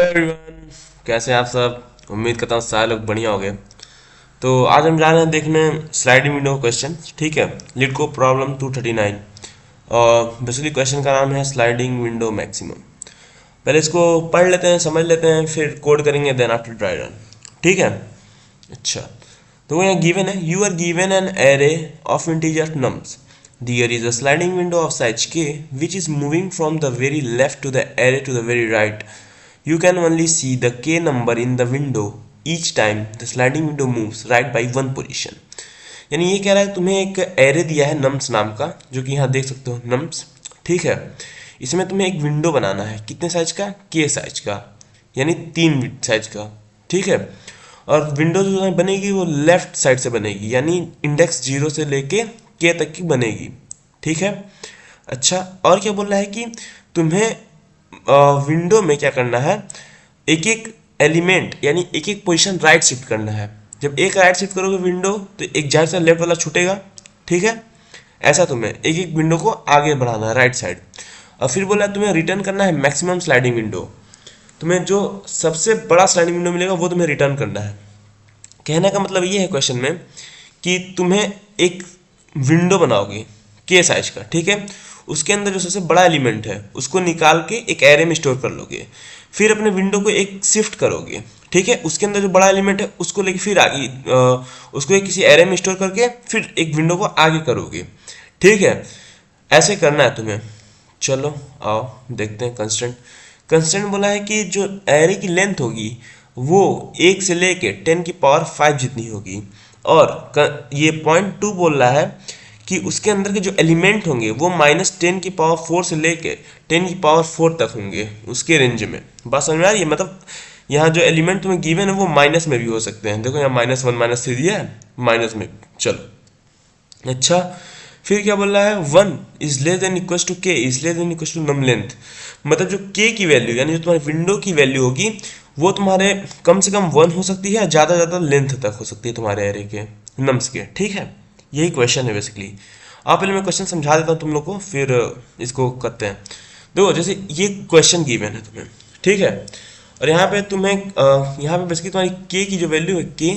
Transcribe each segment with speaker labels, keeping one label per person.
Speaker 1: Everyone, कैसे हैं आप सब। उम्मीद करता हूँ सारे लोग बढ़िया हो गए। तो आज हम जा रहे हैं देखने स्लाइडिंग विंडो क्वेश्चन। ठीक है, लिडको प्रॉब्लम 239 और बेसिकली क्वेश्चन का नाम है स्लाइडिंग विंडो मैक्सिमम। पहले इसको पढ़ लेते हैं, समझ लेते हैं, फिर कोड करेंगे, देन आफ्टर ड्राई रन। ठीक है। अच्छा, तो यहाँ गिवन है, you are given an array of integer nums. There is a sliding window of size k which is moving from the very left to the array to the very right. You can only see the k number in the window each time the sliding window moves right by one position. यानी ये कह रहा है तुम्हें एक array दिया है nums नाम का, जो कि यहाँ देख सकते हो नम्स। ठीक है, इसमें तुम्हें एक विंडो बनाना है, कितने साइज का, के साइज का, यानी 3 साइज का। ठीक है, और विंडो जो बनेगी वो लेफ्ट साइड से बनेगी, यानी इंडेक्स 0 से लेके के तक की बनेगी। ठीक है। अच्छा, और क्या बोल रहा है कि तुम्हें विंडो में क्या करना है, एक एक एलिमेंट यानी एक एक पोजीशन राइट शिफ्ट करना है। जब एक राइट शिफ्ट करोगे विंडो तो एक जाहिर सा लेफ्ट वाला छूटेगा। ठीक है, ऐसा तुम्हें एक एक विंडो को आगे बढ़ाना है राइट साइड। और फिर बोला तुम्हें रिटर्न करना है मैक्सिमम स्लाइडिंग विंडो। तुम्हें जो सबसे बड़ा स्लाइडिंग विंडो मिलेगा वो तुम्हें रिटर्न करना है। कहने का मतलब ये है क्वेश्चन में कि तुम्हें एक विंडो बनाओगे के साइज का। ठीक है, उसके अंदर जो सबसे बड़ा एलिमेंट है उसको निकाल के एक एरे में स्टोर कर लोगे। फिर अपने विंडो को एक शिफ्ट करोगे। ठीक है, उसके अंदर जो बड़ा एलिमेंट है उसको लेके फिर आगे उसको एक किसी एरे में स्टोर करके फिर एक विंडो को आगे करोगे। ठीक है, ऐसे करना है तुम्हें। चलो आओ देखते हैं कंस्टेंट। कंस्टेंट बोला है कि जो एरे की लेंथ होगी वो 1 से लेके 10 की पावर 5 जितनी होगी। और ये पॉइंट 2 बोल रहा है कि उसके अंदर के जो एलिमेंट होंगे वो -10 की पावर 4 से लेके 10 की पावर 4 तक होंगे, उसके रेंज में। बात समझ में आ रही है? मतलब यहाँ जो एलिमेंट तुम्हें गिवन है वो माइनस में भी हो सकते हैं। देखो यहाँ -1 -3 दिया है, माइनस में। चलो अच्छा, फिर क्या बोल रहा है, 1 is less than equal to K is less than equal to num length. मतलब जो के की वैल्यू यानी जो तुम्हारी विंडो की वैल्यू होगी वो तुम्हारे कम से कम 1 हो सकती है, ज़्यादा ज़्यादा लेंथ तक हो सकती है तुम्हारे एरे के नम्स के। ठीक है, यही क्वेश्चन है बेसिकली। आप पहले मैं क्वेश्चन समझा देता हूँ तुम लोग को, फिर इसको करते हैं। देखो जैसे ये क्वेश्चन गिवन है तुम्हें। ठीक है, और यहाँ पे तुम्हें यहाँ पे बेसिकली तुम्हारी के की जो वैल्यू है के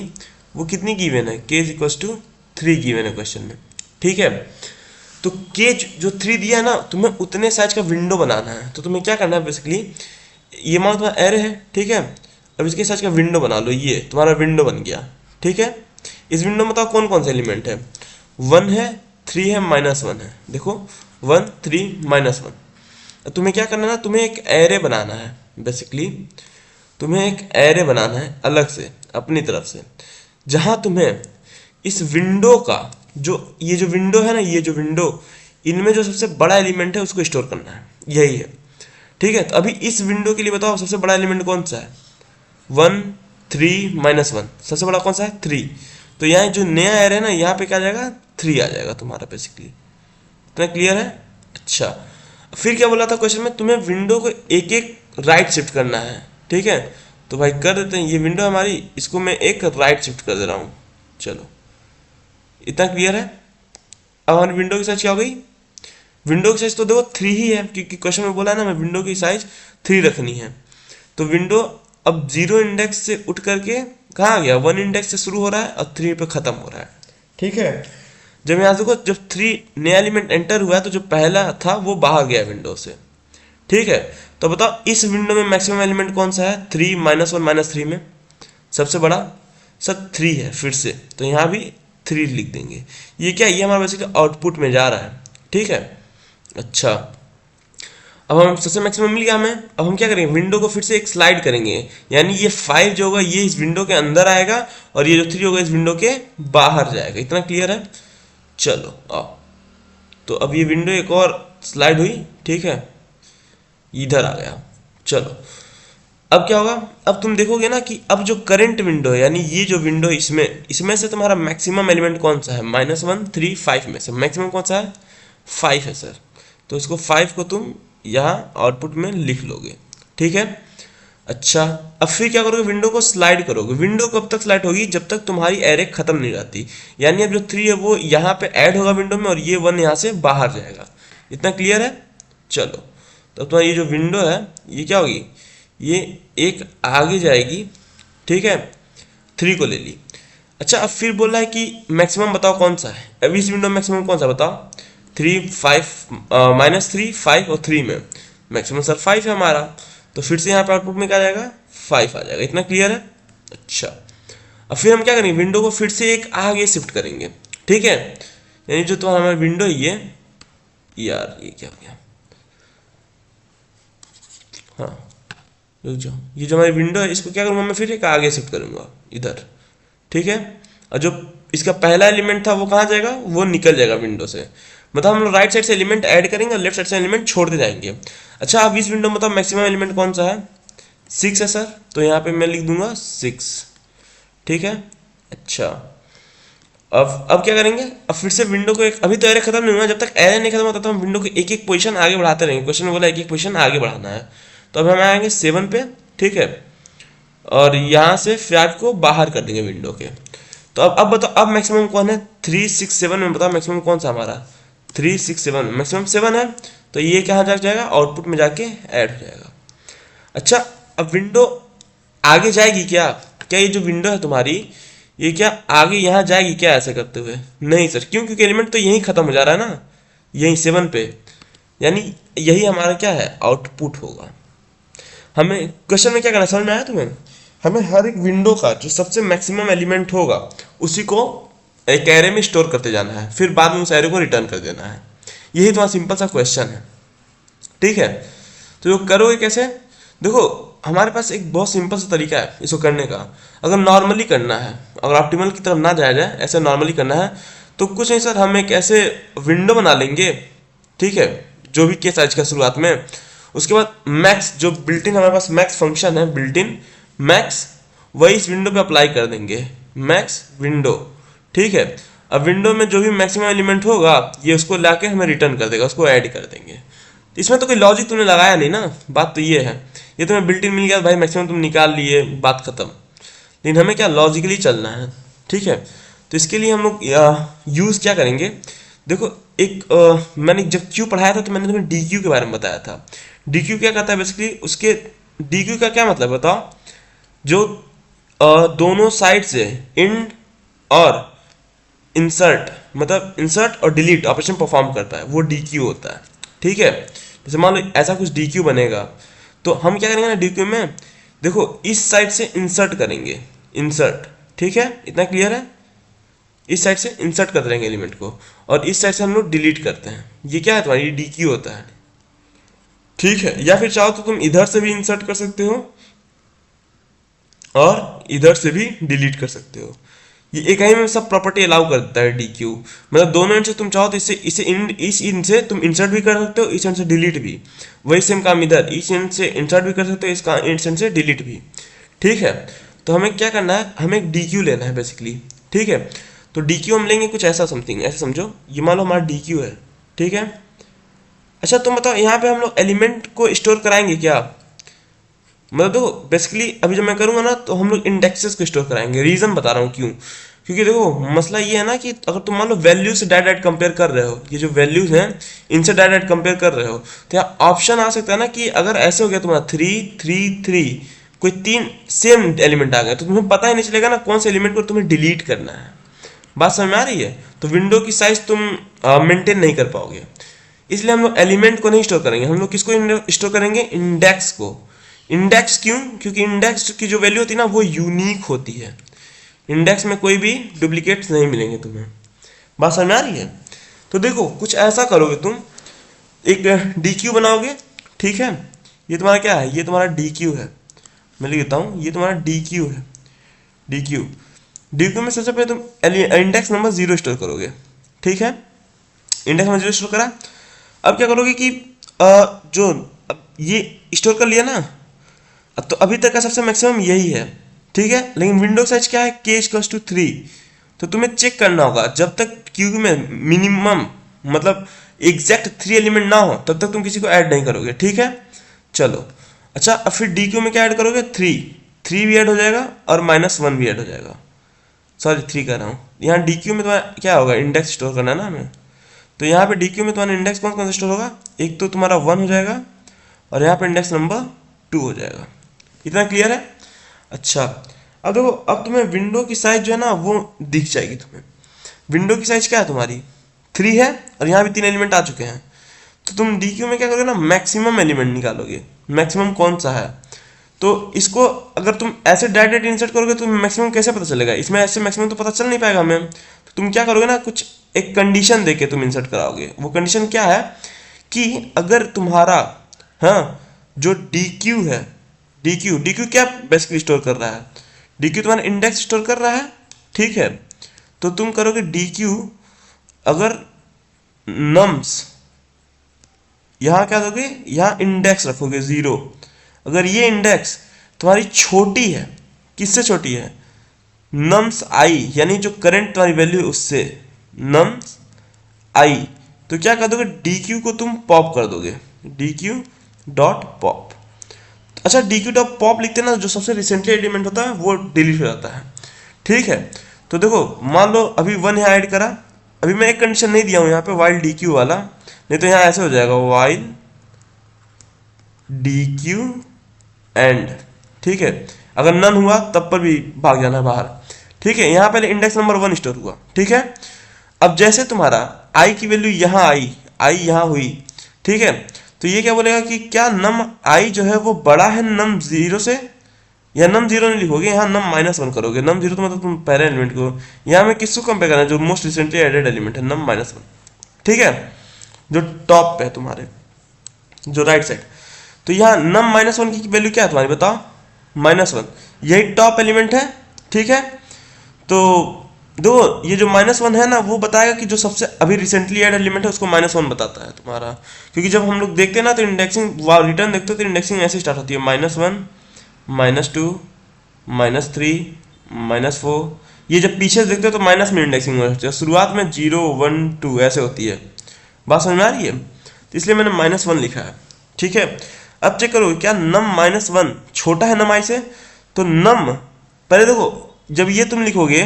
Speaker 1: वो कितनी गिवन है, के इज इक्वल टू 3 गिवन है क्वेश्चन में। ठीक है, तो के जो 3 दिया है ना, तुम्हें उतने साइज का विंडो बनाना है। तो तुम्हें क्या करना है बेसिकली, ये मान तुम्हारा एरे है। ठीक है, अब इसके साइज का विंडो बना लो, ये तुम्हारा विंडो बन गया। ठीक है, इस विंडो में बताओ कौन कौन से एलिमेंट है, 1 है, 3 है, -1 है। देखो 1 3 -1। तुम्हें क्या करना है ना, तुम्हें एक एरे बनाना है। बेसिकली तुम्हें एक एरे बनाना है अलग से अपनी तरफ से, जहां तुम्हें इस विंडो का जो ये जो विंडो है ना, ये जो विंडो, इनमें जो सबसे बड़ा एलिमेंट है उसको स्टोर करना है, यही है। ठीक है, तो अभी इस विंडो के लिए बताओ सबसे बड़ा एलिमेंट कौन सा है, 1 3 -1। सबसे बड़ा कौन सा है, 3। तो यहाँ जो नया एरे है ना, यहाँ पे क्या आ जाएगा, 3 आ जाएगा तुम्हारा बेसिकली। इतना क्लियर है? अच्छा, फिर क्या बोला था क्वेश्चन में, तुम्हें विंडो को एक एक राइट शिफ्ट करना है। ठीक है, तो भाई कर देते हैं। ये विंडो हमारी, इसको मैं एक राइट शिफ्ट कर दे रहा हूँ। चलो, इतना क्लियर है? अब हमारी विंडो की साइज क्या हो गई, विंडो की साइज तो देखो 3 ही है, क्योंकि क्वेश्चन में बोला है ना मैं विंडो की साइज 3 रखनी है। तो विंडो अब 0 इंडेक्स से उठ करके कहाँ आ गया, 1 इंडेक्स से शुरू हो रहा है और 3 पे खत्म हो रहा है। ठीक है, जब यहाँ देखो जब 3 नया एलिमेंट एंटर हुआ है तो जो पहला था वो बाहर गया विंडो से। ठीक है, तो बताओ इस विंडो में मैक्सिमम एलिमेंट कौन सा है, 3 -1 -3 में सबसे बड़ा सब 3 है फिर से, तो यहाँ भी 3 लिख देंगे। ये क्या, ये हमारा बेसिकली आउटपुट में जा रहा है। ठीक है, अच्छा, अब हम सबसे मैक्सिमम मिल गया हमें। अब हम क्या करेंगे, विंडो को फिर से एक स्लाइड करेंगे, यानी ये 5 जो होगा ये इस विंडो के अंदर आएगा और ये जो 3 होगा इस विंडो के बाहर जाएगा। इतना क्लियर है? चलो आओ, तो अब ये विंडो एक और स्लाइड हुई। ठीक है, इधर आ गया। चलो, अब क्या होगा, अब तुम देखोगे ना कि अब जो करंट विंडो है, यानी ये जो विंडो इसमें से तुम्हारा मैक्सिमम एलिमेंट कौन सा है, -1 3 5 में से मैक्सिमम कौन सा है, 5 है सर। तो इसको 5 को तुम यहाँ आउटपुट में लिख लोगे। ठीक है, अच्छा, अब फिर क्या करोगे, विंडो को स्लाइड करोगे। विंडो कब तक स्लाइड होगी, जब तक तुम्हारी एरे खत्म नहीं रहती। यानी अब जो 3 है वो यहाँ पे ऐड होगा विंडो में और ये 1 यहाँ से बाहर जाएगा। इतना क्लियर है? चलो, तो तुम्हारी ये जो विंडो है ये क्या होगी, ये एक आगे जाएगी, ठीक है, 3 को ले ली। अच्छा अब फिर बोल रहा है कि मैक्सिमम बताओ कौन सा है। अब इस विंडो में मैक्सिमम कौन सा बताओ, 3 5 -3 5 और 3 में मैक्सिमम सर 5 है हमारा, तो फिर से यहाँ पे आउटपुट में क्या आ जाएगा, 5 आ जाएगा। इतना क्लियर है। अच्छा अब फिर हम क्या करेंगे, विंडो को फिर से एक आगे शिफ्ट करेंगे, ठीक है। यानी जो तुम्हारा हमारा विंडो है ये, यार ये क्या हो गया, हाँ रुक जाओ, ये जो हमारी विंडो है इसको क्या करूँगा मैं, फिर एक आगे शिफ्ट करूँगा इधर, ठीक है। और जो इसका पहला एलिमेंट था वो कहाँ जाएगा, वो निकल जाएगा विंडो से। मतलब हम लोग राइट साइड से एलिमेंट ऐड करेंगे और लेफ्ट साइड से एलिमेंट छोड़ते जाएंगे। अच्छा अब इस विंडो में मतलब मैक्सिमम एलिमेंट कौन सा है, 6 है सर, तो यहाँ पे मैं लिख दूंगा 6, ठीक है। अच्छा अब क्या करेंगे, अब फिर से विंडो को एक, अभी तो एरे खत्म नहीं हुआ, जब तक एरे नहीं खत्म होता तो हम विंडो को एक एक पोजीशन आगे बढ़ाते रहेंगे। क्वेश्चन में बोला एक एक पोजीशन आगे बढ़ाना है, तो अब हम आएंगे 7 पे, ठीक है, और यहाँ से 5 को बाहर कर देंगे विंडो के। तो अब बताओ अब मैक्सिमम कौन है, 3 6 7 में बताओ मैक्सिमम कौन सा हमारा, 3 6 7 में मैक्सिमम 7 है, तो ये कहाँ जाएगा, आउटपुट में जाके ऐड हो जाएगा। अच्छा अब विंडो आगे जाएगी क्या, क्या ये जो विंडो है तुम्हारी ये क्या आगे यहाँ जाएगी क्या ऐसे करते हुए, नहीं सर, क्यों, क्योंकि एलिमेंट तो यहीं खत्म हो जा रहा है ना, यहीं 7 पे, यानी यही हमारा क्या है, आउटपुट होगा। हमें क्वेश्चन में क्या करना, समझ में आया तुम्हें, हमें हर एक विंडो का जो सबसे मैक्सिमम एलिमेंट होगा उसी को एक एरे में स्टोर करते जाना है, फिर बाद में उस एरे को रिटर्न कर देना है। यही तुम्हारा सिंपल सा क्वेश्चन है, ठीक है। तो जो करोगे कैसे, देखो हमारे पास एक बहुत सिंपल सा तरीका है इसको करने का। अगर नॉर्मली करना है, अगर ऑप्टिमल की तरफ ना जाया जाए, ऐसे नॉर्मली करना है, तो कुछ नहीं सर, हम एक ऐसे विंडो बना लेंगे, ठीक है, जो भी केस आज का शुरुआत में, उसके बाद मैक्स जो बिल्ट इन हमारे पास मैक्स फंक्शन है, बिल्ट इन मैक्स, वही इस विंडो पे अप्लाई कर देंगे, मैक्स विंडो, ठीक है। अब विंडो में जो भी मैक्सिमम एलिमेंट होगा ये उसको लाके हमें रिटर्न कर देगा, उसको ऐड कर देंगे। इसमें तो कोई लॉजिक तुमने लगाया नहीं ना, बात तो ये है, ये तुम्हें बिल्ट इन मिल गया भाई, मैक्सिमम तुम निकाल लिए, बात खत्म। लेकिन हमें क्या लॉजिकली चलना है, ठीक है। तो इसके लिए हम लोग यूज़ क्या करेंगे, देखो एक मैंने जब क्यू पढ़ाया था तो मैंने तुम्हें डी क्यू के बारे में बताया था। डी क्यू क्या कहता है बेसिकली, उसके डी क्यू का क्या मतलब बताओ, जो दोनों साइड से इंड और इंसर्ट, मतलब इंसर्ट और डिलीट ऑपरेशन परफॉर्म करता है, वो डी क्यू होता है, ठीक है। जैसे मान लो ऐसा कुछ डी क्यू बनेगा, तो हम क्या करेंगे ना डी क्यू में, देखो इस साइड से इंसर्ट करेंगे, इंसर्ट, ठीक है, इतना क्लियर है। इस साइड से इंसर्ट कर देंगे एलिमेंट को, और इस साइड से हम लोग डिलीट करते हैं, ये क्या है तुम्हारी डी क्यू होता है, ठीक है। या फिर चाहो तो तुम इधर से भी इंसर्ट कर सकते हो और इधर से भी डिलीट कर सकते हो, ये एक ही में सब प्रॉपर्टी अलाउ करता है डी क्यू। मतलब दोनों एंड से तुम चाहो तो इसे इसे इस एंड से तुम इंसर्ट भी कर सकते हो, इस एंड से डिलीट भी, वही सेम काम इधर, इस एंड से इंसर्ट भी कर सकते हो, इस एंड से डिलीट भी, ठीक है। तो हमें क्या करना है, हमें एक डी क्यू लेना है बेसिकली, ठीक है। तो डी क्यू हम लेंगे कुछ ऐसा समथिंग, ऐसे समझो, ये मान लो हमारा डी क्यू है, ठीक है। अच्छा तुम बताओ यहाँ पे हम लोग एलिमेंट को स्टोर कराएंगे क्या, मतलब देखो बेसिकली अभी जब मैं करूँगा ना तो हम लोग इंडेक्सेस को स्टोर कराएंगे। रीज़न बता रहा हूँ क्यों, क्योंकि देखो मसला ये है ना कि अगर तुम मान लो वैल्यू से डायरेक्ट कंपेयर कर रहे हो, ये जो वैल्यूज हैं इनसे डायरेक्ट कंपेयर कर रहे हो, तो यहाँ ऑप्शन आ सकता है ना कि अगर ऐसे हो गया तुम्हारा 3 3 3, कोई 3 सेम एलिमेंट आ गए, तो तुम्हें पता ही नहीं चलेगा ना कौन से एलिमेंट को तुम्हें डिलीट करना है। बात समझ में आ रही है, तो विंडो की साइज तुम मेंटेन नहीं कर पाओगे, इसलिए हम लोग एलिमेंट को नहीं स्टोर करेंगे, हम लोग किसको स्टोर करेंगे, इंडेक्स को। इंडेक्स क्यों, क्योंकि इंडेक्स की जो वैल्यू होती है ना वो यूनिक होती है, इंडेक्स में कोई भी डुप्लीकेट्स नहीं मिलेंगे तुम्हें। बात समझ में आ रही है। तो देखो कुछ ऐसा करोगे तुम, एक डी क्यू बनाओगे, ठीक है, ये तुम्हारा क्या है, ये तुम्हारा डी क्यू है, मैं लिख देता हूँ, ये तुम्हारा डी क्यू है, डी क्यू। डी क्यू में सबसे पहले तुम इंडेक्स नंबर 0 स्टोर करोगे, ठीक है, इंडेक्स नंबर 0 स्टोर करा। अब क्या करोगे कि जो ये स्टोर कर लिया ना, अब तो अभी तक का सबसे मैक्सिमम यही है, ठीक है। लेकिन विंडो साइज क्या है, k = 3, तो तुम्हें चेक करना होगा जब तक क्यू में मिनिमम मतलब एग्जैक्ट 3 एलिमेंट ना हो तब तक तुम किसी को ऐड नहीं करोगे, ठीक है। चलो अच्छा अब फिर डी क्यू में क्या ऐड करोगे, 3 भी ऐड हो जाएगा और -1 भी ऐड हो जाएगा, सॉरी 3 कर रहा हूँ। यहाँ डी क्यू में तुम्हारा क्या होगा, इंडेक्स स्टोर करना है ना हमें, तो यहाँ पे डी क्यू में तुम्हारा इंडेक्स कौन कौन सा स्टोर होगा, एक तो तुम्हारा 1 हो जाएगा और यहाँ पे इंडेक्स नंबर 2 हो जाएगा, इतना क्लियर है? अच्छा, अब देखो, अब तुम्हें विंडो की साइज जो है ना वो दिख जाएगी तुम्हें। विंडो की साइज क्या है तुम्हारी, 3 है, और यहाँ भी 3 एलिमेंट आ चुके हैं। तो तुम डी क्यू में क्या करोगे ना, मैक्सिमम एलिमेंट निकालोगे। मैक्सिमम कौन सा है, तो इसको अगर तुम ऐसे डायरेक्ट इंसर्ट करोगे तो मैक्सिमम कैसे पता चलेगा, इसमें ऐसे मैक्सिमम तो पता चल नहीं पाएगा हमें। तो तुम क्या करोगे ना, कुछ एक कंडीशन देके तुम इंसर्ट कराओगे। वो कंडीशन क्या है कि अगर तुम्हारा, हाँ, जो डी क्यू है, डी क्यू क्या बेसिकली स्टोर कर रहा है, डी क्यू तुम्हारा इंडेक्स स्टोर कर रहा है, ठीक है। तो तुम करोगे डी क्यू, अगर नम्स, यहाँ क्या दोगे, यहाँ इंडेक्स रखोगे 0। अगर ये इंडेक्स तुम्हारी छोटी है, किससे छोटी है, नम्स आई, यानी जो करंट तुम्हारी वैल्यू है उससे, नम्स आई, तो क्या कर दोगे, डी क्यू को तुम पॉप कर दोगे, डी क्यू डॉट पॉप। अच्छा, डी क्यू डॉट पॉप लिखते हैं ना, जो सबसे रिसेंटली एलिमेंट होता है वो डिलीट हो जाता है, ठीक है। तो देखो, मान लो अभी 1 यहाँ ऐड करा, अभी मैं एक कंडीशन नहीं दिया हूँ यहाँ पे वाइल डी क्यू वाला, नहीं तो यहाँ ऐसे हो जाएगा वाइल डी क्यू एंड, ठीक है। अगर नन हुआ तब पर भी भाग जाना बाहर, ठीक है। यहाँ पहले इंडेक्स नंबर 1 स्टोर हुआ, ठीक है। अब जैसे तुम्हारा आई की वैल्यू यहाँ आई यहाँ हुई, ठीक है, तो ये क्या बोलेगा कि क्या नम आई जो है वो बड़ा है नम 0 से, या नम 0 नहीं लिखोगे, यहाँ नम -1 करोगे। नम 0 तो मतलब तुम पहले एलिमेंट को, यहाँ में किसको कंपेयर करना है, जो मोस्ट रिसेंटली एडेड एलिमेंट है, नम -1, ठीक है, जो टॉप पे है तुम्हारे, जो राइट साइड। तो यहाँ नम -1 की वैल्यू क्या है तुम्हारी, बताओ, -1, यही टॉप एलिमेंट है, ठीक है। तो दो, ये जो -1 है ना, वो बताएगा कि जो सबसे अभी रिसेंटली ऐड एलिमेंट है उसको -1 बताता है तुम्हारा। क्योंकि जब हम लोग देखते हैं ना तो इंडेक्सिंग, रिटर्न देखते हो तो इंडेक्सिंग ऐसे स्टार्ट होती है, -1, -2, -3, -4। ये जब पीछे देखते हो तो माइनस में इंडेक्सिंग होती है, शुरुआत में 0, 1, 2 ऐसे होती है। बात समझ में आ रही है? तो इसलिए मैंने -1 लिखा है, ठीक है। अब चेक करो, क्या नम -1 छोटा है नम आई से, तो नम, पहले देखो, जब ये तुम लिखोगे,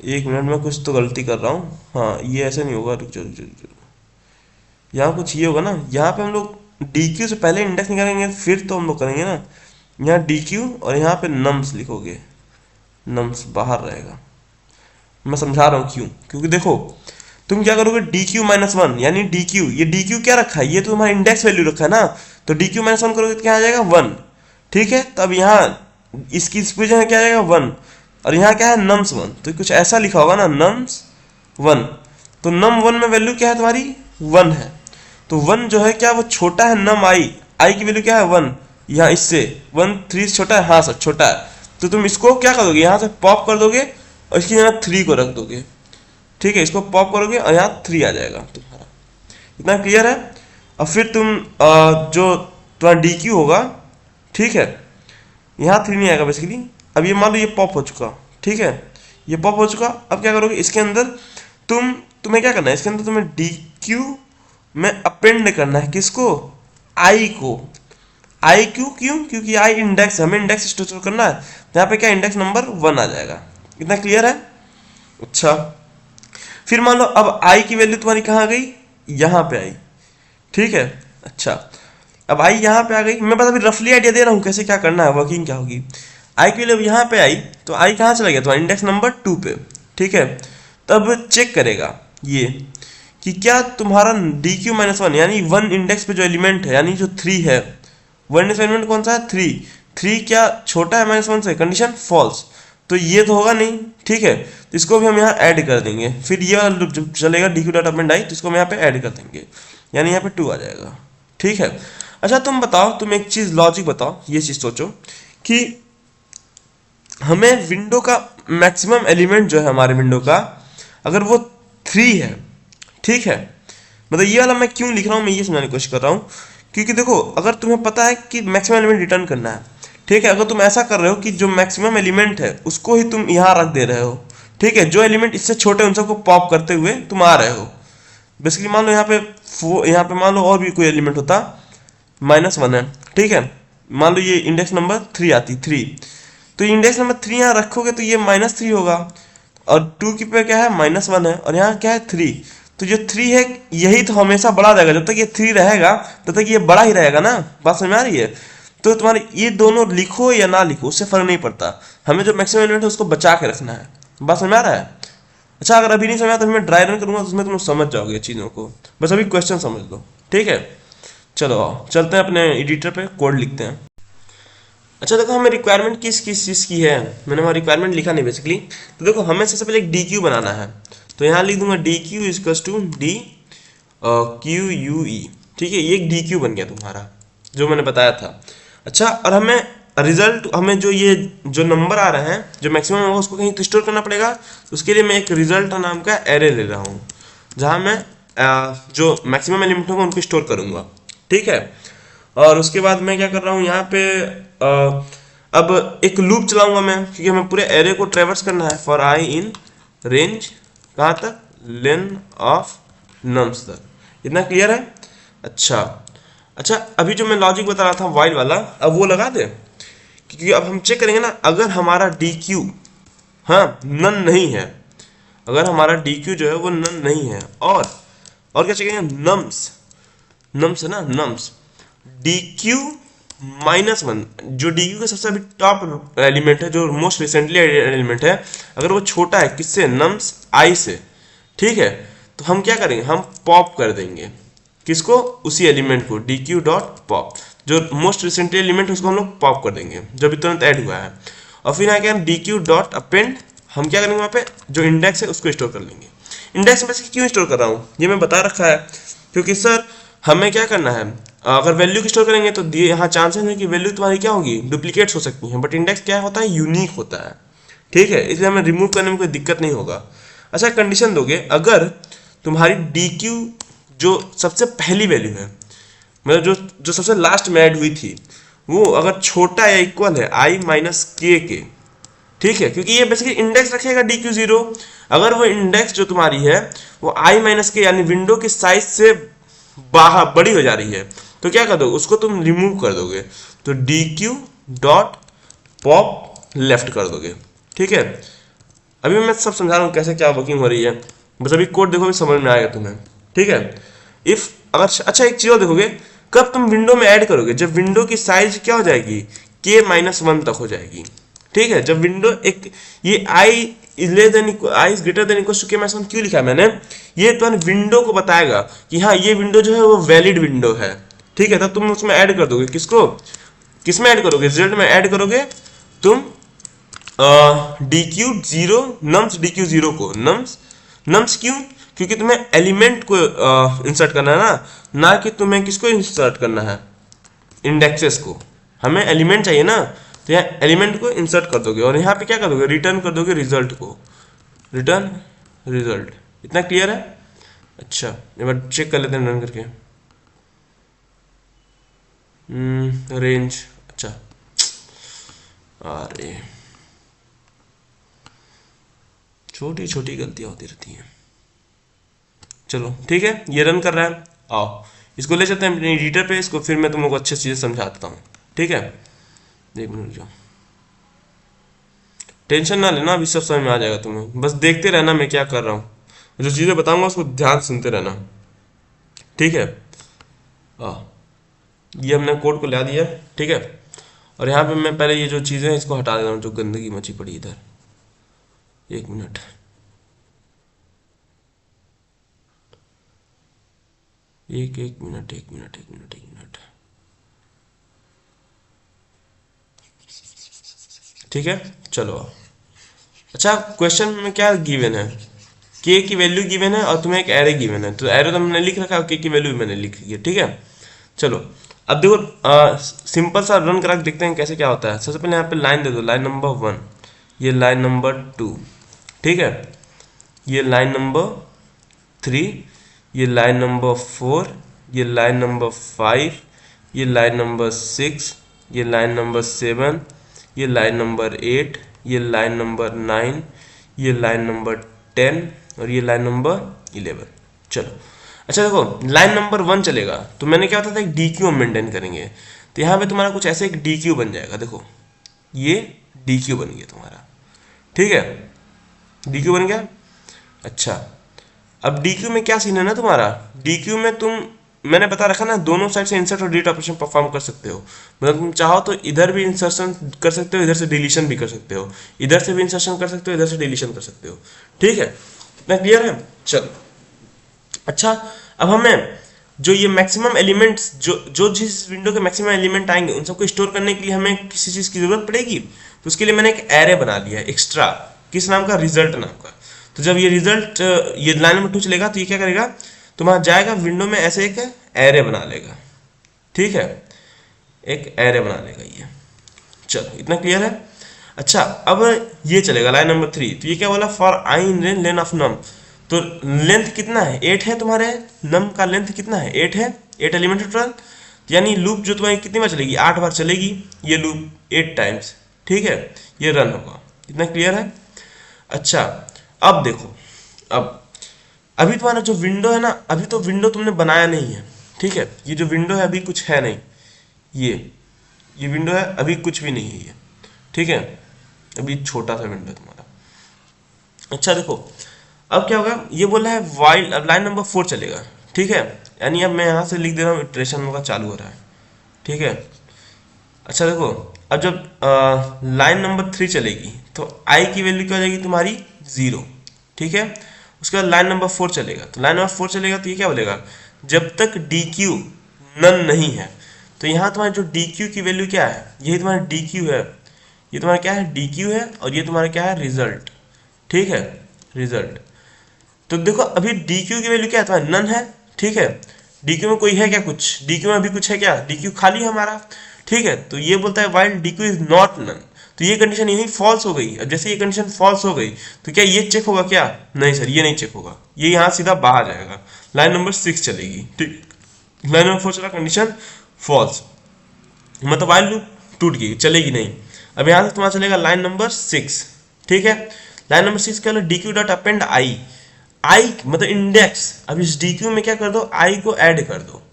Speaker 1: 1 मिनट में कुछ तो गलती कर रहा हूँ, हाँ ये ऐसे नहीं होगा, रुक जाओ, यहाँ कुछ ये होगा ना, यहाँ पे हम लोग डी क्यू से पहले इंडेक्स निकालेंगे, फिर तो हम लोग करेंगे ना, यहाँ डी क्यू और यहाँ पे नम्स लिखोगे, नम्स बाहर रहेगा। मैं समझा रहा हूँ क्यों, क्योंकि देखो तुम क्या करोगे, डी क्यू -1, यानी डी क्यू, ये डी क्यू क्या रखा है, ये तो तुम्हारा इंडेक्स वैल्यू रखा है ना, तो डी क्यू -1 करोगे तो क्या आ जाएगा, 1, ठीक है। तब यहाँ इसकी पोजीशन क्या आ जाएगा, 1, और यहाँ क्या है, नम्स 1, तो कुछ ऐसा लिखा होगा ना, नम्स 1, तो नम 1 में वैल्यू क्या है तुम्हारी, 1 है। तो 1 जो है क्या, वो छोटा है नम आई की वैल्यू क्या है, 1, यहाँ इससे 1 3 से छोटा है, हाँ सर छोटा है। तो तुम इसको क्या कर दोगे, यहाँ से पॉप कर दोगे और इसकी यहाँ 3 को रख दोगे, ठीक है, इसको पॉप करोगे और यहाँ 3 आ जाएगा तुम्हारा। इतना क्लियर है? और फिर तुम जो तुम्हारा डी क्यू होगा, ठीक है, यहाँ 3 नहीं आएगा बेसिकली। अब ये मान लो ये पॉप हो चुका, ठीक है, ये पॉप हो चुका। अब क्या करोगे, इसके अंदर तुम्हें क्या करना है, इसके अंदर तुम्हें डी क्यू में अपेंड करना है, किसको, आई को। आई क्यों, क्योंकि आई इंडेक्स, हमें इंडेक्स स्टोर करना है, तो यहाँ पे क्या इंडेक्स नंबर 1 आ जाएगा। इतना क्लियर है? अच्छा, फिर मान लो अब आई की वैल्यू तुम्हारी कहाँ गई, यहाँ पे आई, ठीक है। अच्छा, अब आई यहाँ पे आ गई, मैं बस अभी रफली आइडिया दे रहा हूँ कैसे क्या करना है, वर्किंग क्या होगी। आई की वैल्यू यहाँ पे आई, तो आई कहाँ चला गया, तुम्हारा इंडेक्स नंबर 2 पे, ठीक है। तब चेक करेगा ये कि क्या तुम्हारा डी क्यू -1, यानी 1 इंडेक्स पे जो एलिमेंट है, यानी जो 3 है, 1 इंडेक्स एलिमेंट कौन सा है, 3 क्या छोटा है -1 से, कंडीशन फॉल्स, तो ये तो होगा नहीं, ठीक है। तो इसको भी हम यहाँ ऐड कर देंगे, फिर ये वाला लूप जब चलेगा डी क्यू डॉट अपेंड आई, तो इसको हम यहाँ पे ऐड कर देंगे, यानी यहाँ पे 2 आ जाएगा, ठीक है। अच्छा तुम बताओ, तुम एक चीज लॉजिक बताओ, ये चीज सोचो कि हमें विंडो का मैक्सिमम एलिमेंट जो है हमारे विंडो का, अगर वो 3 है, ठीक है, मतलब ये वाला मैं क्यों लिख रहा हूँ, मैं ये समझाने की कोशिश कर रहा हूँ। क्योंकि देखो, अगर तुम्हें पता है कि मैक्सिमम एलिमेंट रिटर्न करना है, ठीक है, अगर तुम ऐसा कर रहे हो कि जो मैक्सिमम एलिमेंट है उसको ही तुम यहाँ रख दे रहे हो, ठीक है, जो एलिमेंट इससे छोटे उन सबको पॉप करते हुए तुम आ रहे हो। बेसिकली मान लो यहाँ पे मान लो और भी कोई एलिमेंट होता, -1 है, ठीक है, मान लो ये इंडेक्स नंबर 3 आती, 3, तो इंडेक्स नंबर 3 यहाँ रखोगे तो ये -3 होगा, और 2 की पे क्या है, -1 है, और यहाँ क्या है 3, तो जो 3 है यही तो हमेशा बड़ा रहेगा, जब तक ये 3 रहेगा तब तक ये बड़ा ही रहेगा ना। बात समझ में आ रही है? तो तुम्हारे ये दोनों लिखो या ना लिखो उससे फर्क नहीं पड़ता, हमें जो मैक्सिमम एलिमेंट है उसको बचा के रखना है। बात समझ आ रहा है? अच्छा, अगर अभी नहीं समझ तो मैं ड्राई रन करूंगा तो उसमें तुम समझ जाओगे चीज़ों को, बस अभी क्वेश्चन समझ लो, ठीक है। चलो आओ चलते हैं अपने एडिटर पे, कोड लिखते हैं। अच्छा देखो, हमें रिक्वायरमेंट किस किस चीज़ की है, मैंने वहाँ रिक्वायरमेंट लिखा नहीं बेसिकली। तो देखो, हमें सबसे पहले एक डी क्यू बनाना है, तो यहाँ लिख दूंगा D Q equals to D Q U E, ठीक है। ये एक डी क्यू बन गया तुम्हारा, जो मैंने बताया था। अच्छा, और हमें रिजल्ट, हमें जो ये जो नंबर आ रहे हैं जो मैक्सिमम होगा उसको कहीं तो स्टोर करना पड़ेगा, तो उसके लिए मैं एक रिजल्ट नाम का एरे ले रहा हूँ, जहाँ मैं जो मैक्सिमम एलिमेंट होगा उनको स्टोर करूँगा, ठीक है। और उसके बाद मैं क्या कर रहा हूँ यहाँ पे अब एक लूप चलाऊंगा मैं, क्योंकि हमें पूरे एरे को ट्रेवर्स करना है। फॉर आई इन रेंज कहाँ तक, लेन ऑफ नम्स तक, इतना क्लियर है। अच्छा अच्छा, अभी जो मैं लॉजिक बता रहा था वाइल वाला, अब वो लगा दे, क्योंकि अब हम चेक करेंगे ना, अगर हमारा डी क्यू हाँ नन नहीं है, अगर हमारा डी क्यू जो है वो नन नहीं है, और क्या चेक करेंगे, नम्स, नम्स है ना, नम्स डी क्यू -1, जो डी क्यू का सबसे अभी टॉप एलिमेंट है, जो मोस्ट रिसेंटली एलिमेंट है, अगर वो छोटा है किससे, नम्स आई से, ठीक है, तो हम क्या करेंगे, हम पॉप कर देंगे किसको, उसी एलिमेंट को, डी क्यू डॉट पॉप, जो मोस्ट रिसेंटली एलिमेंट है उसको हम लोग पॉप कर देंगे जो भी तुरंत ऐड हुआ है। और फिर यहाँ क्या डी क्यू डॉट अपेंड, हम क्या करेंगे वहाँ पे जो इंडेक्स है उसको स्टोर कर लेंगे। इंडेक्स में से क्यों स्टोर कर रहा हूँ ये मैं बता रखा है, क्योंकि सर हमें क्या करना है, अगर वैल्यू की स्टोर करेंगे तो दिए यहाँ चांसेस है कि वैल्यू तुम्हारी क्या होगी, डुप्लीकेट्स हो सकती हैं, बट इंडेक्स क्या होता है, यूनिक होता है, ठीक है, इसलिए हमें रिमूव करने में कोई दिक्कत नहीं होगा। अच्छा, कंडीशन दोगे, अगर तुम्हारी डी क्यू जो सबसे पहली वैल्यू है, मतलब जो जो सबसे लास्ट में ऐड हुई थी, वो अगर छोटा या इक्वल है आई माइनस के, ठीक है, क्योंकि ये बेसिकली इंडेक्स रखेगा डी क्यू जीरो, अगर वो इंडेक्स जो तुम्हारी है वो आई माइनस के यानी विंडो की साइज से बाहर बड़ी हो जा रही है, तो क्या कर दोगे, उसको तुम रिमूव कर दोगे, तो D Q dot pop left कर दोगे, ठीक है। अभी मैं सब समझा रहा हूँ कैसे क्या वर्किंग हो रही है, बस अभी कोड देखो, भी समझ में आएगा तुम्हें, ठीक है। इफ अगर अच्छा एक चीज और देखोगे, कब तुम विंडो में ऐड करोगे, जब विंडो की साइज क्या हो जाएगी, k-1 तक हो जाएगी, ठीक है। जब विंडो एक ये I is greater than equal to k-1 क्यों लिखा है मैंने, ये तुम्हारे विंडो को बताएगा कि हाँ ये विंडो जो है वो वैलिड विंडो है, ठीक है। तब तुम उसमें ऐड कर दोगे, किसको, किसमें ऐड करोगे, रिजल्ट में ऐड करोगे तुम D Q zero, nums D Q zero को, नम्स क्यों, क्योंकि तुम्हें एलिमेंट को इंसर्ट करना है ना कि तुम्हें किसको इंसर्ट करना है, इंडेक्सेस को, हमें एलिमेंट चाहिए ना, तो यहाँ एलिमेंट को इंसर्ट कर दोगे, और यहाँ पे क्या कर दोगे, रिटर्न कर दोगे रिजल्ट को, रिटर्न रिजल्ट, इतना क्लियर है। अच्छा, एक बार चेक कर लेते हैं रन करके, रेंज, अच्छा, अरे छोटी छोटी गलतियां होती रहती हैं। चलो ठीक है, ये रन कर रहा है, आओ इसको ले चलते हैं अपने एडिटर पे, इसको फिर मैं तुम लोग को अच्छे चीज़ें समझाता हूँ, ठीक है। एक मिनट जाओ, टेंशन ना लेना, अभी सब समझ में आ जाएगा तुम्हें, बस देखते रहना मैं क्या कर रहा हूँ, जो चीज़ें बताऊंगा उसको ध्यान सुनते रहना, ठीक है। ये हमने कोड को ला दिया, ठीक है। और यहाँ पे मैं पहले ये जो चीज़ें हैं इसको हटा देता हूँ, जो गंदगी मची पड़ी इधर, एक मिनट, एक मिनट, ठीक है। चलो, अच्छा क्वेश्चन में क्या गिवन है, के की वैल्यू गिवन है और तुम्हें एक एरे गिवन है, तो एरे तो हमने लिख रखा है, के की वैल्यू भी मैंने लिखी है, ठीक है। चलो अब देखो, सिंपल सा रन करा देखते हैं कैसे क्या होता है। सबसे पहले यहाँ पे लाइन दे दो, लाइन नंबर 1, ये लाइन नंबर 2, ठीक है, ये लाइन नंबर 3, ये लाइन नंबर 4, ये लाइन नंबर 5, ये लाइन नंबर 6, ये लाइन नंबर 7, ये लाइन नंबर 8, ये लाइन नंबर 9, ये लाइन नंबर 10 और ये लाइन नंबर 11। चलो अच्छा देखो, लाइन नंबर 1 चलेगा तो मैंने क्या बताया था, एक डी क्यू हम मेंटेन करेंगे, तो यहाँ पे तुम्हारा कुछ ऐसे एक डी क्यू बन जाएगा, देखो ये डी क्यू बन गया तुम्हारा, ठीक है, डी क्यू बन गया। अच्छा अब डी क्यू में क्या सीन है ना तुम्हारा, डी क्यू में तुम मैंने बता रखा ना, दोनों साइड से इंसर्ट और डिलीट ऑपरेशन परफॉर्म कर सकते हो। मतलब तुम चाहो तो इधर भी इंसर्शन कर सकते हो, इधर से डिलीशन भी कर सकते हो, इधर से भी इंसर्शन कर सकते हो, इधर से डिलीशन कर सकते हो। ठीक है, इतना क्लियर है? चलो अच्छा, अब हमें जो ये मैक्सिमम एलिमेंट्स जो जिस विंडो के मैक्सिमम एलिमेंट आएंगे उन सबको स्टोर करने के लिए हमें किसी चीज़ की जरूरत पड़ेगी। तो उसके लिए मैंने एक एरे बना लिया है एक्स्ट्रा, किस नाम का? रिजल्ट नाम का। तो जब ये रिजल्ट ये लाइन नंबर 2 चलेगा तो ये क्या करेगा, तुम्हारा जाएगा विंडो में ऐसे एक एरे बना लेगा। ठीक है, एक एरे बना लेगा ये। चलो इतना क्लियर है? अच्छा, अब ये चलेगा लाइन नंबर 3। तो ये क्या बोला? For I in len of num. तो लेंथ कितना है? 8 है तुम्हारे, नम का लेंथ कितना है? 8 है, 8 एलिमेंट टोटल। यानी लूप जो तुम्हारी कितनी बार चलेगी? 8 बार चलेगी ये लूप 8 टाइम्स। ठीक है, ये रन होगा। इतना क्लियर है? अच्छा, अब देखो, अब अभी तुम्हारा जो विंडो है ना, अभी तो विंडो तुमने बनाया नहीं है। ठीक है, ये जो विंडो है अभी कुछ है नहीं, ये विंडो है, अभी कुछ भी नहीं है ये। ठीक है, अभी छोटा सा विंडो है तुम्हारा। अच्छा देखो, अब क्या होगा, ये बोला है वाइल, अब लाइन नंबर 4 चलेगा। ठीक है, यानी अब मैं यहाँ से लिख दे रहा हूँ इटरेशन का चालू हो रहा है। ठीक है, अच्छा देखो, अब जब लाइन नंबर 3 चलेगी तो आई की वैल्यू क्या हो जाएगी तुम्हारी? 0। ठीक है, उसके बाद लाइन नंबर 4 चलेगा, तो लाइन नंबर 4 चलेगा तो ये क्या बोलेगा? जब तक डी क्यू नन नहीं है। तो यहाँ तुम्हारी जो डी क्यू की वैल्यू क्या है? यही तुम्हारा डी क्यू है, ये तुम्हारा क्या है? डी क्यू है, और ये तुम्हारा क्या है? रिजल्ट। ठीक है, रिजल्ट। तो देखो अभी डी क्यू की वैल्यू क्या है तुम्हारा? नन है। ठीक है, डी क्यू में कोई है क्या? कुछ डी क्यू में अभी कुछ है क्या? डी क्यू खाली है हमारा। ठीक है, तो ये बोलता है while D Q is not none. तो ये कंडीशन यही फॉल्स हो गई। अब जैसे ये कंडीशन फॉल्स हो गई तो क्या ये चेक होगा क्या? नहीं सर, ये नहीं चेक होगा, ये यहाँ सीधा बाहर जाएगा, लाइन नंबर 6 चलेगी। ठीक, लाइन नंबर 4 चला, कंडीशन फॉल्स, मतलब वाइल लूप टूट गई, चलेगी नहीं। अब यहाँ से तुम्हारा चलेगा लाइन नंबर 6। ठीक है, लाइन नंबर 6 क्या होगा? डी क्यू डॉट अपेंड आई, आई मतलब इंडेक्स। अब इस डी क्यू में क्या कर दो? आई को ऐड कर दो।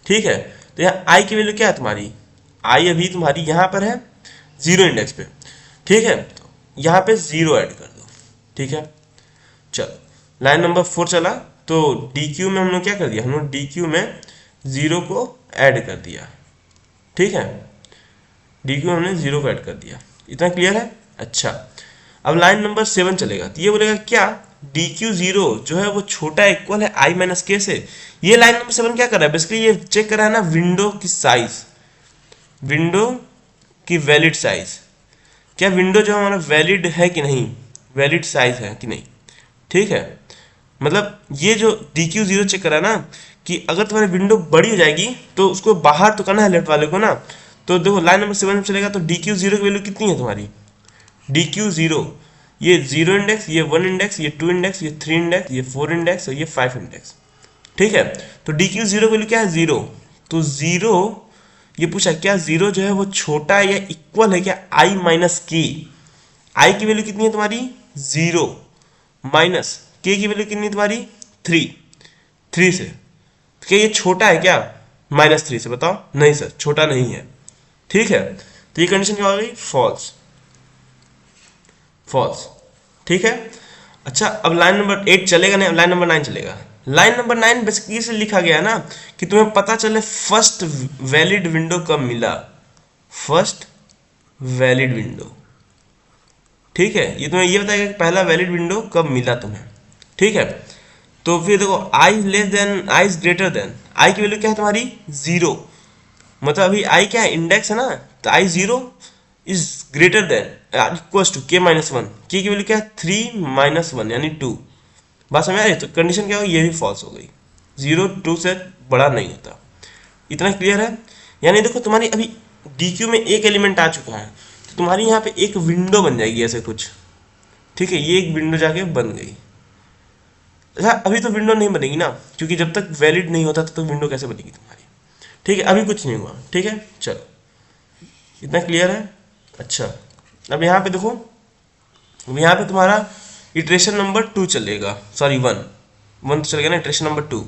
Speaker 1: ठीक है, तो यहाँ आई की वैल्यू क्या है तुम्हारी? आई अभी तुम्हारी यहाँ पर है 0 इंडेक्स पे। ठीक है, तो यहाँ पे 0 ऐड कर दो। ठीक है, चलो लाइन नंबर 4 चला, तो डी क्यू में हम लोग क्या कर दिया? हम लोग डी क्यू में 0 को ऐड कर दिया। ठीक है, डी क्यू हमने 0 को ऐड कर दिया। इतना क्लियर है? अच्छा, अब लाइन नंबर 7 चलेगा, तो ये बोलेगा क्या? डी क्यू 0 जो है वो छोटा इक्वल है आई माइनस के से। ये लाइन नंबर 7 क्या कर रहा है? बेसिकली ये चेक कर रहा है ना विंडो की साइज, विंडो की वैलिड साइज। क्या विंडो जो हमारा वैलिड है कि नहीं, वैलिड साइज है कि नहीं। ठीक है, मतलब ये जो डी क्यू 0 चेक कर रहा है ना कि अगर तुम्हारी विंडो बड़ी हो जाएगी तो उसको बाहर तो करना है लेफ्ट वाले को ना। तो देखो लाइन नंबर 7 में चलेगा तो डी क्यू 0 की वैल्यू कितनी है तुम्हारी? डी क्यू 0, ये 0 इंडेक्स, ये 1 इंडेक्स, ये 2 इंडेक्स, ये 3 इंडेक्स, ये 4 इंडेक्स और ये 5 इंडेक्स। ठीक है, तो डी क्यू 0 की वैल्यू क्या है? 0। तो 0, ये पूछा क्या 0 जो है वो छोटा या इक्वल है क्या आई माइनस के? आई की वैल्यू कितनी है तुम्हारी? 0 माइनस के की वैल्यू कितनी है तुम्हारी? 3, 3 से। तो क्या ये छोटा है क्या -3 से? बताओ। नहीं सर, छोटा नहीं है। ठीक है, तो ये कंडीशन क्या हो गई? False, false. ठीक है, अच्छा अब लाइन नंबर 8 चलेगा नहीं, अब लाइन नंबर 9 चलेगा। लाइन नंबर 9 बेसिकली से लिखा गया ना कि तुम्हें पता चले फर्स्ट वैलिड विंडो कब मिला, फर्स्ट वैलिड विंडो। ठीक है, ये तुम्हें ये बताएगा कि पहला वैलिड विंडो कब मिला तुम्हें। ठीक है, तो फिर देखो I less than, I is greater than, I की वैल्यू क्या है तुम्हारी? 0। मतलब अभी आई क्या है? इंडेक्स है ना, तो I 0 is greater than equals to K minus 1। K की वैल्यू क्या है? 3 माइनस 1 यानी 2। बात समझ आ रही? तो कंडीशन क्या हो? ये भी फॉल्स हो गई, 0 2 से बड़ा नहीं होता। इतना क्लियर है? यानी देखो तुम्हारी अभी डी क्यू में एक एलिमेंट आ चुका है, तो तुम्हारी यहाँ पे एक विंडो बन जाएगी ऐसे कुछ। ठीक है, ये एक विंडो जाके बन गई। अच्छा, अभी तो विंडो नहीं बनेगी ना, क्योंकि जब तक वैलिड नहीं होता तब तक विंडो कैसे बनेगी तुम्हारी। ठीक है, अभी कुछ नहीं हुआ। ठीक है, चलो इतना क्लियर है? अच्छा, अब यहाँ पे देखो, अब यहाँ पे तुम्हारा इटरेशन नंबर 2 चलेगा, सॉरी 1 तो चलेगा ना, iteration number 2।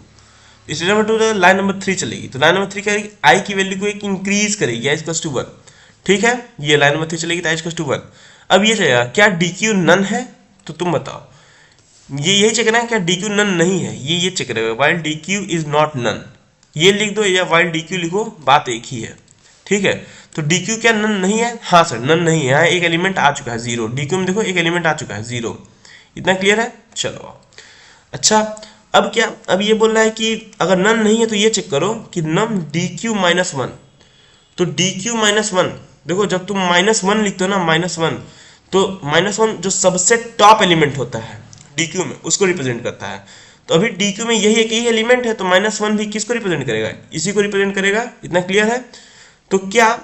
Speaker 1: Iteration number 2 line number 3 चलेगी, तो लाइन नंबर 3 क्या करेगी? आई की वैल्यू को एक इंक्रीज करेगी, आई इक्वल्स टू 1। ठीक है, ये लाइन नंबर 3 चलेगी तो आई इक्वल्स टू 1। अब ये चलेगा क्या डी क्यू नन है? तो तुम बताओ, ये यही चेक करना है क्या डी क्यू नन नहीं है, ये चेक करेगा while D Q is not none, ये लिख दो या वाइल डी क्यू लिखो, बात एक ही है, ठीक है। तो डी क्यू क्या नन नहीं है? हाँ सर नन नहीं है, यहाँ एक एलिमेंट आ चुका है जीरो, डी क्यू में देखो एक एलिमेंट आ चुका है जीरो, इतना क्लियर है। चलो अच्छा, अब क्या, अब ये बोल रहा है कि अगर नन नहीं है तो ये चेक करो कि नम डी क्यू माइनस वन, तो डी क्यू माइनस वन, देखो जब तुम माइनस वन लिखते हो ना माइनस वन, तो माइनस वन जो सबसे टॉप एलिमेंट होता है डी क्यू में उसको रिप्रेजेंट करता है। तो अभी डी क्यू में यही एक ही एलिमेंट है, तो माइनस वन भी किसको रिप्रेजेंट करेगा? इसी को रिप्रेजेंट करेगा, इतना क्लियर है। तो क्या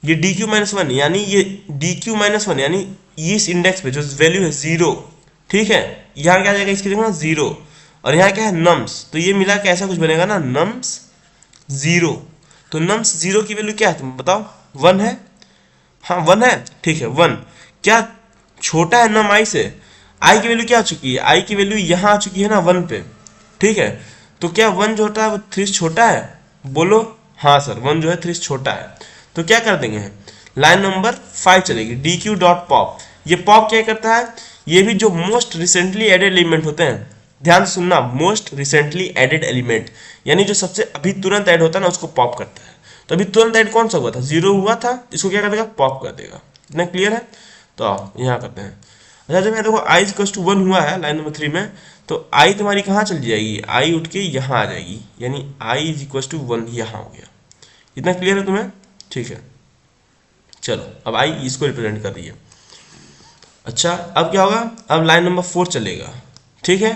Speaker 1: ये डी क्यू माइनस वन यानी ये डी क्यू माइनस वन यानी इस इंडेक्स पे जो वैल्यू है जीरो, ठीक है, यहाँ क्या आ जाएगा इसकी जगह जीरो, और यहाँ क्या है नम्स, तो ये मिला के ऐसा कुछ बनेगा ना नम्स जीरो। तो नम्स जीरो की वैल्यू क्या है तुम बताओ? वन है, हाँ वन है, ठीक है वन। क्या छोटा है नम आई से? आई की वैल्यू क्या आ चुकी है? आई की वैल्यू यहाँ आ चुकी है ना वन पे, ठीक है। तो क्या वन जो होता है वो थ्री छोटा है? बोलो हाँ सर वन जो है थ्री छोटा है। तो क्या कर देंगे, लाइन नंबर 5 चलेगी, डी क्यू डॉट पॉप। ये पॉप क्या करता है? ये भी जो मोस्ट रिसेंटली एडेड एलिमेंट होते हैं, ध्यान से सुनना, मोस्ट रिसेंटली एडेड एलिमेंट यानी जो सबसे अभी तुरंत ऐड होता है ना उसको पॉप करता है। तो अभी तुरंत ऐड कौन सा हुआ था? जीरो हुआ था, इसको क्या कर देगा? पॉप कर देगा, इतना क्लियर है। तो आओ यहाँ करते हैं। अच्छा जब देखो आई इक्वल्स टू वन हुआ है लाइन नंबर 3 में, तो आई तुम्हारी कहाँ चली जाएगी? आई उठ के यहाँ आ जाएगी, यानी I is equals to one यहाँ हो गया, इतना क्लियर है तुम्हें? ठीक है, चलो अब आई इसको रिप्रेजेंट कर रही है। अच्छा अब क्या होगा? अब लाइन नंबर 4 चलेगा, ठीक है।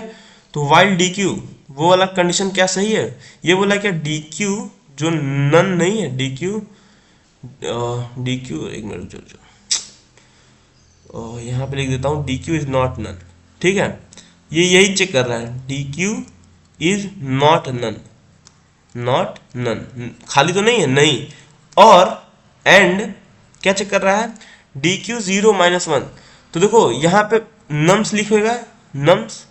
Speaker 1: तो वाइल डी क्यू, वो वाला कंडीशन क्या सही है? ये बोला क्या डी क्यू जो नन नहीं है, डी क्यू एक मिनट जो यहाँ पे लिख देता हूँ D Q is not none, ठीक है। ये यही चेक कर रहा है, D Q is not none, not none, खाली तो नहीं है, नहीं। और एंड क्या चेक कर रहा है? D Q zero minus one. तो देखो यहाँ पे नम्स लिखेगा, नम्स,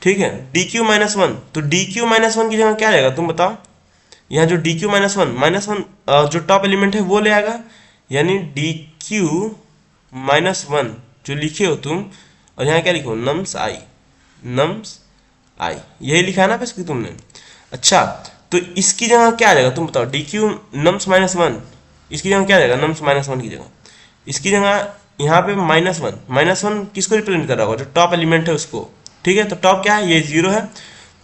Speaker 1: ठीक है, डी क्यू माइनस वन। तो डी क्यू माइनस वन की जगह क्या रहेगा तुम बताओ? यहाँ जो डी क्यू माइनस वन जो टॉप एलिमेंट है वो ले आएगा, यानी डी क्यू माइनस वन जो लिखे हो तुम, और यहाँ क्या लिखो? नम्स आई, नम्स आई, यही लिखा है ना बेसिकली तुमने। अच्छा तो इसकी जगह क्या आ जाएगा तुम बताओ? D Q nums minus one, इसकी जगह क्या आ जाएगा? नम्स माइनस वन की जगह, इसकी जगह यहाँ पे माइनस वन किसको रिप्रेजेंट कर रहा होगा? जो टॉप एलिमेंट है उसको, ठीक है। तो टॉप क्या है? ये जीरो है,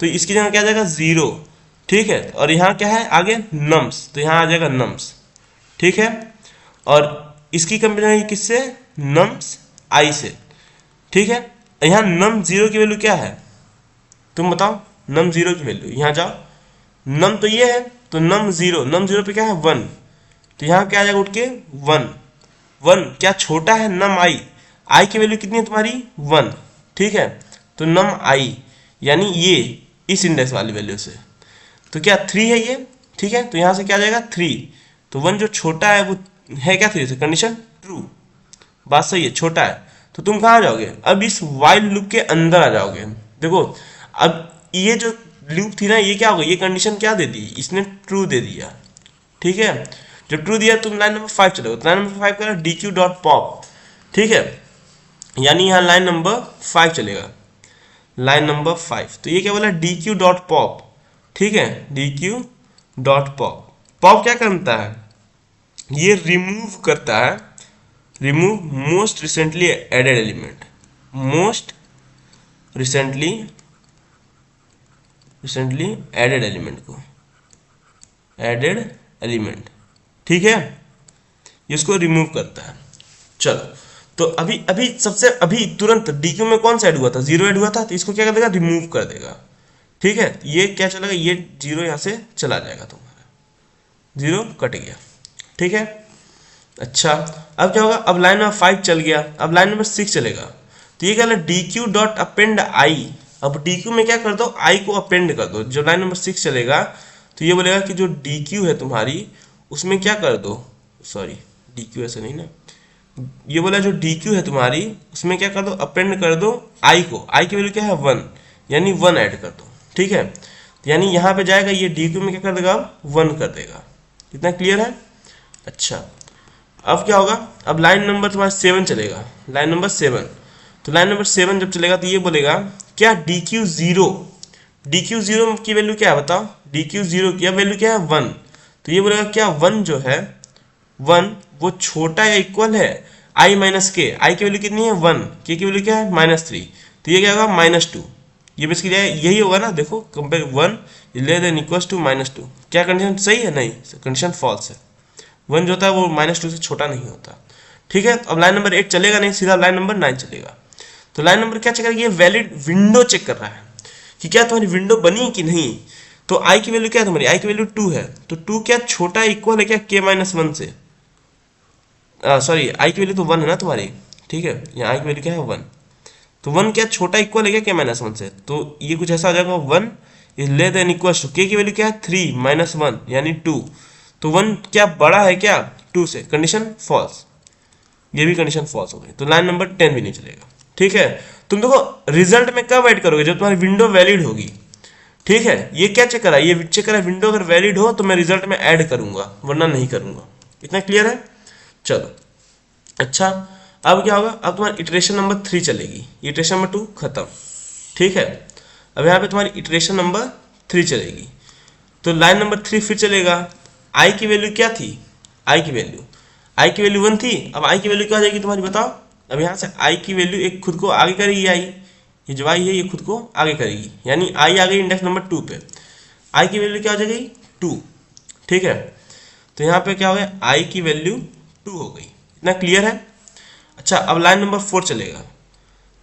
Speaker 1: तो इसकी जगह क्या आ जाएगा? जीरो, ठीक है। और यहाँ क्या है आगे? नम्स, तो यहाँ आ जाएगा नम्स, ठीक है। और इसकी कंपेरिजन किससे? नम्स आई से, ठीक है। यहाँ नम जीरो की वैल्यू क्या है तुम बताओ? नम जीरो की वैल्यू, यहाँ जाओ, नम तो ये है, तो नम जीरो पे क्या है? वन, तो यहाँ क्या आ जाएगा उठ के? वन, वन क्या छोटा है? नम आई, आई की वैल्यू कितनी है तुम्हारी? वन, ठीक है। तो नम आई यानी ये इस इंडेक्स वाली वैल्यू से, तो क्या थ्री है ये, ठीक है। तो यहाँ से क्या आ जाएगा? थ्री, तो वन जो छोटा है वो है क्या थ्री से? कंडीशन ट्रू, बात सही है, छोटा है। तो तुम कहाँ जाओगे? अब इस वाइल लूप के अंदर आ जाओगे। देखो अब ये जो लूप थी ना, ये क्या होगा? ये कंडीशन क्या दे दी? इसने ट्रू दे दिया, ठीक है। जब ट्रू दिया तुम लाइन नंबर 5 चलोगे, तो लाइन नंबर 5 का डी क्यू डॉट पॉप, ठीक है, यानी यहाँ लाइन नंबर 5 चलेगा, लाइन नंबर 5। तो ये क्या बोला? डी क्यू डॉट पॉप, ठीक है, D Q dot pop. Pop क्या करता है? ये रिमूव करता है, remove most recently added element, most recently added element को, एडेड एलिमेंट, ठीक है, इसको रिमूव करता है। चलो तो अभी सबसे अभी तुरंत डी क्यू में कौन सा ऐड हुआ था? जीरो ऐड हुआ था, तो इसको क्या कर देगा? रिमूव कर देगा, ठीक है। ये क्या चलेगा? ये जीरो यहाँ से चला जाएगा, तुम्हारा जीरो कट गया, ठीक है। अच्छा अब क्या होगा? अब लाइन नंबर 5 चल गया, अब लाइन नंबर 6 चलेगा। तो ये क्या है? डी क्यू डॉट अपेंड आई। अब डी क्यू में क्या कर दो? आई को अपेंड कर दो। जब लाइन नंबर 6 चलेगा तो ये बोलेगा कि जो डी क्यू है तुम्हारी उसमें क्या कर दो? सॉरी डी क्यू ऐसा नहीं ना, ये बोला जो डी क्यू है तुम्हारी उसमें क्या कर दो? अपेंड कर दो आई को। आई की वैल्यू क्या है? वन, यानी वन ऐड कर दो, ठीक है। यानी यहाँ पे जाएगा, ये डी क्यू में क्या कर देगा? वन कर देगा, इतना क्लियर है। अच्छा अब क्या होगा? अब लाइन नंबर तुम्हारा 7 चलेगा, लाइन नंबर 7। तो लाइन नंबर 7 जब चलेगा तो ये बोलेगा क्या? D Q zero D Q zero की वैल्यू क्या है बताओ, डी क्यू जीरो की वैल्यू क्या है 1, तो ये बोलेगा क्या 1 जो है 1 वो छोटा या इक्वल है आई माइनस के, आई की वैल्यू कितनी है 1, के की वैल्यू क्या है -3, तो ये क्या होगा -2, ये बेसिकली यही होगा ना, देखो compare 1 less than equals to -2, क्या कंडीशन सही है, नहीं कंडीशन फॉल्स है, 1 जो होता है वो -2 से छोटा नहीं होता। ठीक है, अब लाइन नंबर 8 चलेगा नहीं, सीधा लाइन नंबर 9 चलेगा। तो लाइन नंबर क्या चेक करेगा, ये वैलिड विंडो चेक कर रहा है कि क्या तुम्हारी विंडो बनी कि नहीं। तो आई की वैल्यू क्या है तुम्हारी, आई की वैल्यू 2 है, तो 2 क्या छोटा इक्वल है क्या k-1 से, सॉरी आई की वैल्यू तो 1 है ना तुम्हारी, ठीक है, यहाँ आई की वैल्यू क्या है 1, तो 1 क्या छोटा इक्वल है क्या k-1 से, तो ये कुछ ऐसा हो जाएगा 1 is less than equal to k की वैल्यू क्या है 3 -1 यानी 2, तो 1 क्या बड़ा है क्या 2 से, कंडीशन फॉल्स, ये भी कंडीशन फॉल्स हो गई, तो लाइन नंबर 10 भी नहीं चलेगा। ठीक है, तुम देखो रिजल्ट में कब ऐड करोगे, जब तुम्हारी विंडो वैलिड होगी। ठीक है, ये क्या चेक करा, ये चेक करा विंडो अगर वैलिड हो तो मैं रिजल्ट में ऐड करूंगा, वरना नहीं करूंगा। इतना क्लियर है, चलो अच्छा, अब क्या होगा, अब तुम्हारी इटरेशन नंबर 3 चलेगी, इटरेशन नंबर 2 खत्म। ठीक है, अब यहाँ पे तुम्हारी इटरेशन नंबर 3 चलेगी, तो लाइन नंबर 3 फिर चलेगा। आई की वैल्यू क्या थी, आई की वैल्यू 1 थी, अब आई की वैल्यू क्या हो जाएगी तुम्हारी बताओ, अब यहाँ से आई की वैल्यू एक खुद को आगे करेगी, आई ये जो आई है ये खुद को आगे करेगी, यानी आई आ गई इंडेक्स नंबर 2 पे, आई की वैल्यू क्या हो जाएगी 2। ठीक है, तो यहाँ पे क्या हो गया, आई की वैल्यू 2 हो गई, इतना क्लियर है। अच्छा, अब लाइन नंबर 4 चलेगा,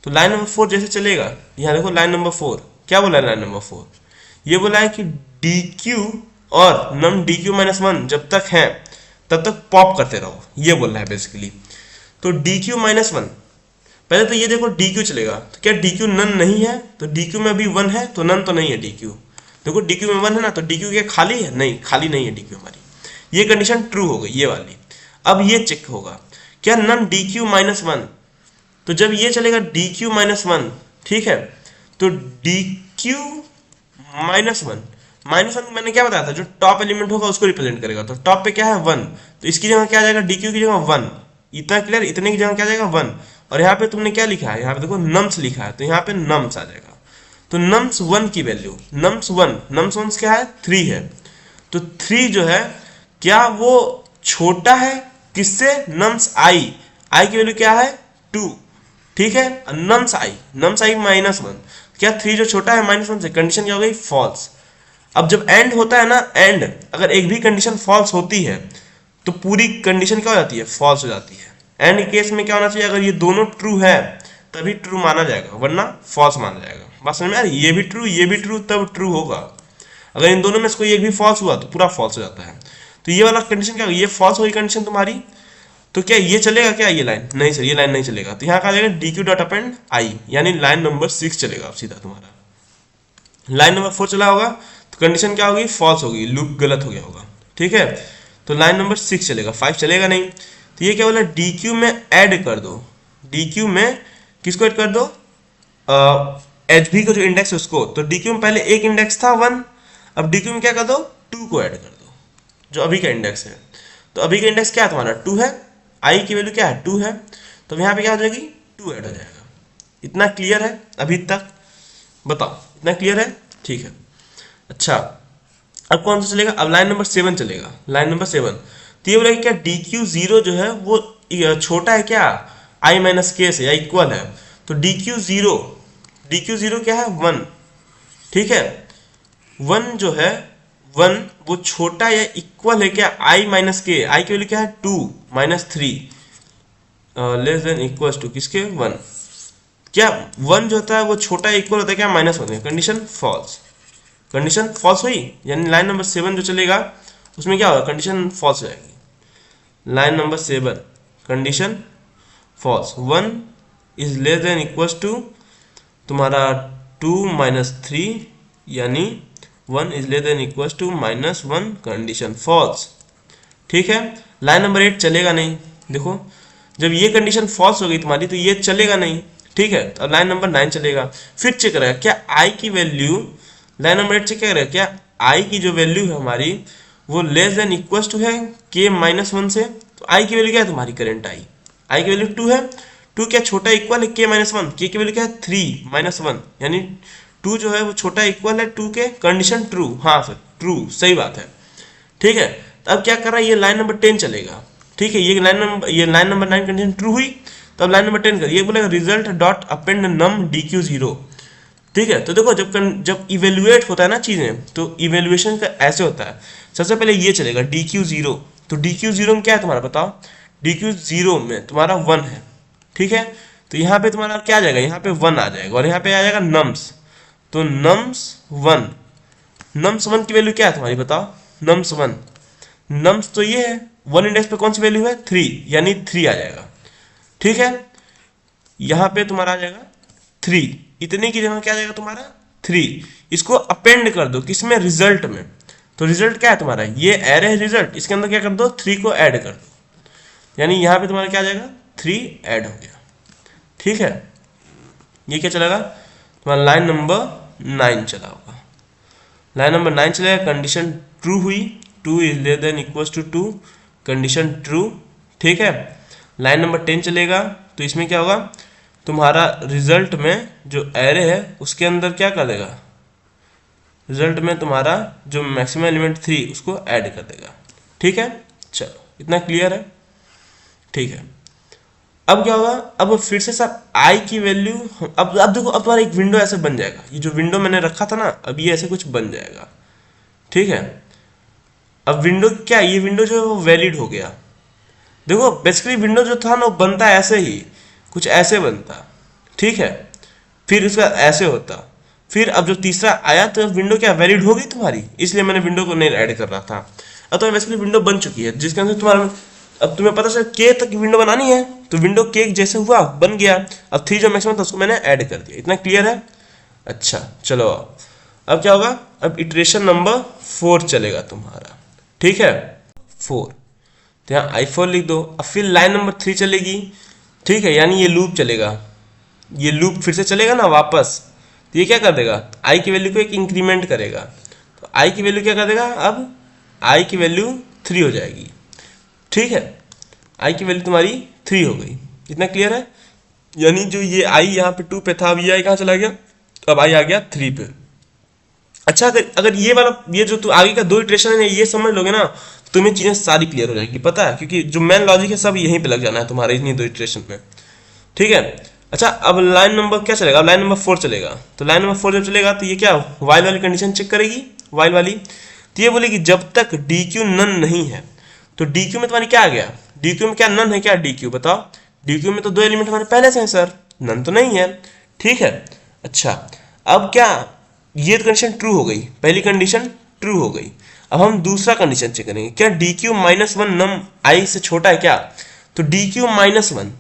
Speaker 1: तो लाइन नंबर 4 जैसे चलेगा, यहाँ देखो लाइन नंबर 4 क्या बोला है, लाइन नंबर 4 ये बोला है कि डी क्यू और नम डी क्यू -1 जब तक है तब तक पॉप करते रहो, ये बोल रहा है बेसिकली। तो डी क्यू -1 पहले तो ये देखो डी क्यू चलेगा, तो क्या डी क्यू नन नहीं है, तो डी क्यू में अभी 1 है तो नन तो नहीं है डी क्यू, देखो डी क्यू में 1 है ना, तो डी क्यू क्या खाली है, नहीं खाली नहीं है डी क्यू हमारी, ये कंडीशन ट्रू हो गई ये वाली। अब ये चेक होगा क्या नन डी क्यू -1, तो जब ये चलेगा डी क्यू -1, ठीक है, तो डी क्यू -1 मैंने क्या बताया था, जो टॉप एलिमेंट होगा उसको रिप्रेजेंट करेगा, तो टॉप पे क्या है 1, तो इसकी जगह क्या आ जाएगा, डी क्यू की जगह 1, इतना क्लियर, इतने की जगह क्या आ जाएगा 1, और यहाँ पे तुमने क्या लिखा है, यहाँ पे देखो नम्स लिखा है, तो यहाँ पे नम्स आ जाएगा, तो नम्स 1 की वैल्यू, नम्स 1 क्या है 3 है, तो 3 जो है क्या वो छोटा है किससे, नम्स आई, आई की वैल्यू क्या है 2, ठीक है, नम्स आई -1, क्या 3 जो छोटा है -1 से, कंडीशन क्या हो गई फॉल्स। अब जब एंड होता है ना, एंड अगर एक भी कंडीशन फॉल्स होती है तो पूरी कंडीशन क्या हो जाती है, फॉल्स हो जाती है। एंड केस में क्या होना चाहिए, अगर ये दोनों ट्रू है तभी ट्रू माना जाएगा, वरना फॉल्स माना जाएगा। बात समझ में आ रही, ये भी ट्रू तब ट्रू होगा, अगर इन दोनों में से कोई एक भी फॉल्स हुआ तो पूरा फॉल्स हो जाता है। तो ये वाला कंडीशन क्या होगी, ये फॉल्स होगी कंडीशन तुम्हारी, तो क्या ये चलेगा क्या, ये लाइन नहीं सर, ये लाइन नहीं चलेगा, तो यहाँ का आ जाएगा डी क्यू डॉट अपेंड आई, यानी लाइन नंबर 6 चलेगा सीधा तुम्हारा। लाइन नंबर 4 चला होगा तो कंडीशन क्या होगी, फॉल्स होगी, लूप गलत हो गया होगा। ठीक है, तो लाइन नंबर 6 चलेगा, 5 चलेगा नहीं। तो ये क्या बोला, डी क्यू में ऐड कर दो, डी क्यू में किसको ऐड कर दो, एच भी का जो इंडेक्स है उसको, तो डी क्यू में पहले एक इंडेक्स था 1, अब डी क्यू में क्या कर दो 2 को ऐड कर दो, जो अभी का इंडेक्स है, तो अभी का इंडेक्स क्या है तुम्हारा 2 है, आई की वैल्यू क्या है 2 है, तो यहाँ पे क्या हो जाएगी 2 ऐड हो जाएगा। इतना क्लियर है अभी तक, बताओ इतना क्लियर है, ठीक है। अच्छा, अब कौन सा चलेगा, अब लाइन नंबर 7 चलेगा, लाइन नंबर 7, तो ये बोलेगा क्या डी क्यू जीरो जो है वो छोटा है क्या आई माइनस के से या इक्वल है, तो डी क्यू जीरो क्या है 1, ठीक है, 1 जो है 1 वो छोटा या इक्वल है क्या आई माइनस के, आई की वैल्यू क्या है 2 -3 लेस देन इक्वल टू किसके 1, क्या 1 जो होता है वो छोटा इक्वल होता है क्या माइनस होता है, कंडीशन फॉल्स, कंडीशन फॉल्स हुई, यानी लाइन नंबर 7 जो चलेगा उसमें क्या होगा, कंडीशन फॉल्स हो जाएगी। Line number 7 condition false, 1 is less than equal to तुम्हारा 2 -3 यानी 1 is less than equal to -1, condition false. ठीक है, लाइन नंबर 8 चलेगा नहीं, देखो जब ये कंडीशन फॉल्स हो गई तुम्हारी तो ये चलेगा नहीं। ठीक है, तो लाइन नंबर 9 चलेगा, फिर चेक करेगा क्या आई की वैल्यू, लाइन नंबर 8 चेक करेगा क्या आई की जो वैल्यू है हमारी वो लेस देन इक्वल टू है के -1 से, तो आई की वैल्यू क्या है तुम्हारी करेंट आई की वैल्यू 2 है, 2 क्या छोटा इक्वल है के -1, के की वैल्यू क्या है 3 -1 यानी टू जो है वो छोटा इक्वल है टू के, कंडीशन ट्रू, हाँ सर ट्रू, सही बात है। ठीक है, तो अब क्या कर रहा है, ये लाइन नंबर 10 चलेगा। ठीक है, ये लाइन नंबर 9 कंडीशन ट्रू हुई, तो अब लाइन नंबर 10 कर, ये बोलेगा रिजल्ट डॉट अपेंड नम DQ0। ठीक है, तो देखो जब इवेल्युएट होता है ना चीजें, तो इवेल्युएशन का ऐसे होता है, सबसे पहले ये चलेगा DQ0। तो DQ0 में क्या है तुम्हारा बताओ, DQ0 में तुम्हारा 1 है। ठीक है, तो यहाँ पे तुम्हारा क्या आ जाएगा, यहाँ पे 1 आ जाएगा, और यहाँ पे आ जाएगा नम्स, तो नम्स 1, नम्स 1 की वैल्यू क्या है तुम्हारी बताओ, नम्स 1, नम्स तो ये है 1 इंडेक्स पे कौन सी वैल्यू है 3, यानी 3 आ जाएगा। ठीक है, यहाँ पे तुम्हारा आ जाएगा 3, इतने की जगह क्या आ जाएगा तुम्हारा 3, इसको अपेंड कर दो किसमें, रिजल्ट में। तो रिजल्ट क्या है तुम्हारा, ये एरे है रिजल्ट, इसके अंदर क्या कर दो 3 को ऐड कर दो, यानी यहाँ पे तुम्हारा क्या आ जाएगा 3 ऐड हो गया। ठीक है, ये क्या चलेगा तुम्हारा लाइन नंबर 9 चला होगा, लाइन नंबर 9 चलेगा, कंडीशन ट्रू हुई, 2 is less than equals to 2, condition true. ठीक है, लाइन नंबर 10 चलेगा, तो इसमें क्या होगा तुम्हारा रिजल्ट में जो एरे है उसके अंदर क्या कर देगा, रिजल्ट में तुम्हारा जो मैक्सिमम एलिमेंट 3 उसको ऐड कर देगा। ठीक है, चलो इतना क्लियर है। ठीक है, अब क्या होगा, अब फिर से सर आई की वैल्यू, अब देखो अब तुम्हारा एक विंडो ऐसे बन जाएगा, ये जो विंडो मैंने रखा था ना, अब ये ऐसे कुछ बन जाएगा। ठीक है, अब विंडो क्या, ये विंडो जो है वो वैलिड हो गया। देखो बेसिकली विंडो जो था ना वो बनता ऐसे ही, कुछ ऐसे बनता। ठीक है, फिर उसका ऐसे होता, फिर अब जो तीसरा आया तो विंडो क्या वैलिड हो गई तुम्हारी, इसलिए मैंने विंडो को नहीं ऐड कर रहा था। अब तो बेसिकली विंडो बन चुकी है, जिसके अंदर तुम्हारा अब तुम्हें पता चल के तक विंडो बनानी है, तो विंडो के जैसे हुआ बन गया, अब 3 जो मैक्सिमम था उसको मैंने ऐड कर दिया। इतना क्लियर है। अच्छा चलो, अब क्या होगा, अब इटरेशन नंबर 4 चलेगा तुम्हारा। ठीक है 4, तो यहाँ I4 लिख दो, अब फिर लाइन नंबर 3 चलेगी। ठीक है, यानी ये लूप चलेगा, ये लूप फिर से चलेगा ना वापस, तो ये क्या कर देगा, I की वैल्यू को एक इंक्रीमेंट करेगा, तो I की वैल्यू क्या कर देगा, अब I की वैल्यू 3 हो जाएगी। ठीक है, I की वैल्यू तुम्हारी 3 हो गई। इतना क्लियर है, यानी जो ये I यहाँ पे 2 पे था, अब ये I कहाँ चला गया, अब I आ गया 3 पे। अच्छा, अगर ये वाला ये जो तू आगे का 2 इटरेशन है ये समझ लोगे ना, तो तुम्हें चीजें सारी क्लियर हो जाएगी, पता है, क्योंकि जो मेन लॉजिक है सब यहीं पे लग जाना है तुम्हारे इन्हीं 2 इटरेशन में। ठीक है, अच्छा अब लाइन नंबर क्या चलेगा, अब लाइन नंबर 4 चलेगा, तो लाइन नंबर 4 जब चलेगा तो ये क्या वाइल वाली कंडीशन चेक करेगी, वाइल वाली, तो ये बोलेगी जब तक DQ नन नहीं है, तो DQ में तुम्हारी क्या आ गया, DQ में क्या नन है क्या, DQ बताओ, DQ में तो 2 एलिमेंट हमारे पहले से हैं सर, नन तो नहीं है। ठीक है, अच्छा अब क्या, ये कंडीशन ट्रू हो गई, पहली कंडीशन ट्रू हो गई। अब हम दूसरा कंडीशन चेक करेंगे, क्या DQ -1 नम I से छोटा है क्या, तो DQ -1,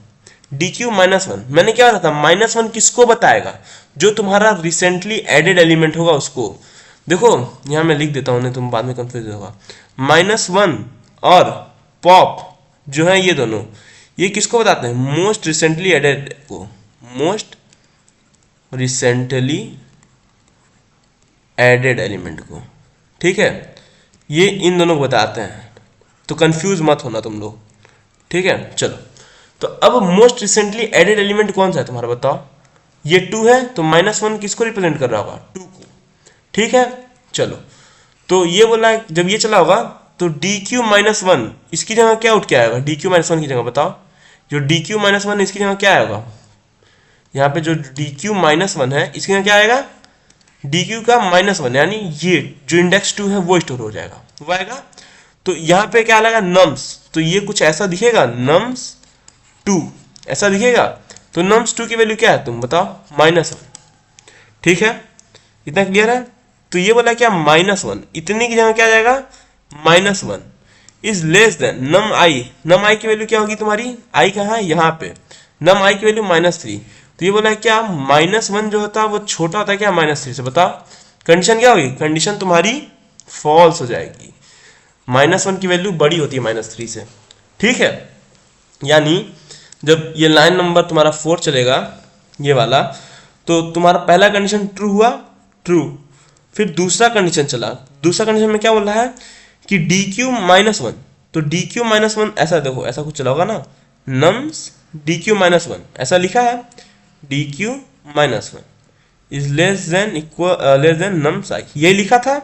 Speaker 1: DQ -1 मैंने क्या रहा था, -1 किसको बताएगा, जो तुम्हारा रिसेंटली एडेड एलिमेंट होगा उसको। देखो यहाँ मैं लिख देता हूँ, नहीं तुम बाद में कंफ्यूज होगा, -1 और पॉप जो है ये दोनों, ये किसको बताते हैं, मोस्ट रिसेंटली एडेड को, मोस्ट रिसेंटली एडेड एलिमेंट को। ठीक है, ये इन दोनों को बताते हैं, तो कंफ्यूज मत होना तुम लोग। ठीक है, चलो तो अब मोस्ट रिसेंटली एडेड एलिमेंट कौन सा है तुम्हारा बताओ, ये 2 है, तो -1 किसको रिप्रेजेंट कर रहा होगा, 2 को। ठीक है, चलो तो ये बोला जब ये चला होगा तो DQ -1 इसकी जगह क्या उठ के आएगा, DQ -1 की जगह बताओ, जो DQ -1 इसकी जगह क्या आएगा, यहाँ पे जो DQ -1 है इसकी जगह क्या आएगा, DQ का -1, यानी ये जो इंडेक्स 2 है वो स्टोर हो जाएगा, वो आएगा। तो यहाँ पे क्या आएगा नम्स, तो ये कुछ ऐसा दिखेगा नम्स 2 ऐसा दिखेगा, तो नम्स 2 की वैल्यू क्या है तुम बताओ, -1। ठीक है, इतना क्लियर है। तो ये बोला क्या -1, इतने की जगह क्या आ जाएगा, -1 is less than num I की वैल्यू क्या होगी तुम्हारी, I कहाँ है यहाँ पे, नम I की वैल्यू -3, तो ये बोला क्या -1 जो होता है वो छोटा होता है क्या -3 से, बताओ कंडीशन क्या होगी, कंडीशन तुम्हारी फॉल्स हो जाएगी, -1 की वैल्यू बड़ी होती है -3 से। ठीक है, यानी जब ये लाइन नंबर तुम्हारा 4 चलेगा ये वाला, तो तुम्हारा पहला कंडीशन ट्रू हुआ, ट्रू, फिर दूसरा कंडीशन चला, दूसरा कंडीशन में क्या बोल रहा है कि DQ -1, तो DQ -1 ऐसा देखो, ऐसा कुछ चला होगा ना, नम्स DQ -1 ऐसा लिखा है, DQ -1 is less than nums I, यही लिखा था,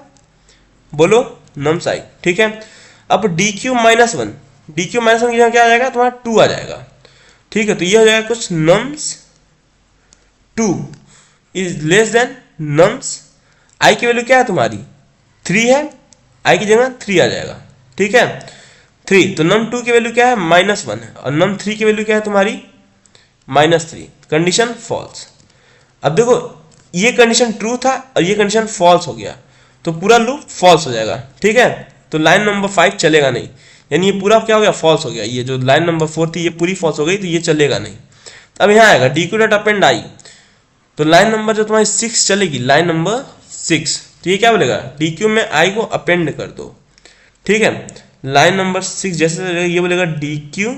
Speaker 1: बोलो नम्स आई, ठीक है। अब D Q minus one, D Q minus one की जगह क्या आ जाएगा तुम्हारा 2 आ जाएगा, ठीक है। तो ये हो जाएगा कुछ nums 2 is less than nums I की वैल्यू क्या है तुम्हारी 3 है, आई की जगह 3 आ जाएगा, ठीक है 3। तो नम 2 की वैल्यू क्या है -1 है, और नम 3 की वैल्यू क्या है तुम्हारी -3, कंडीशन फॉल्स। अब देखो ये कंडीशन ट्रू था और ये कंडीशन फॉल्स हो गया, तो पूरा लूप फॉल्स हो जाएगा, ठीक है। तो लाइन नंबर 5 चलेगा नहीं, यानी ये पूरा क्या हो गया फॉल्स हो गया, ये जो लाइन नंबर 4 थी ये पूरी फॉल्स हो गई, तो ये चलेगा नहीं। अब यहाँ आएगा डी क्यू डॉट अपेंड आई, तो लाइन नंबर जो तुम्हारी 6 चलेगी, लाइन नंबर 6, तो ये क्या बोलेगा डी क्यू में आई को अपेंड कर दो, ठीक है। लाइन नंबर 6 जैसे ये बोलेगा डी क्यू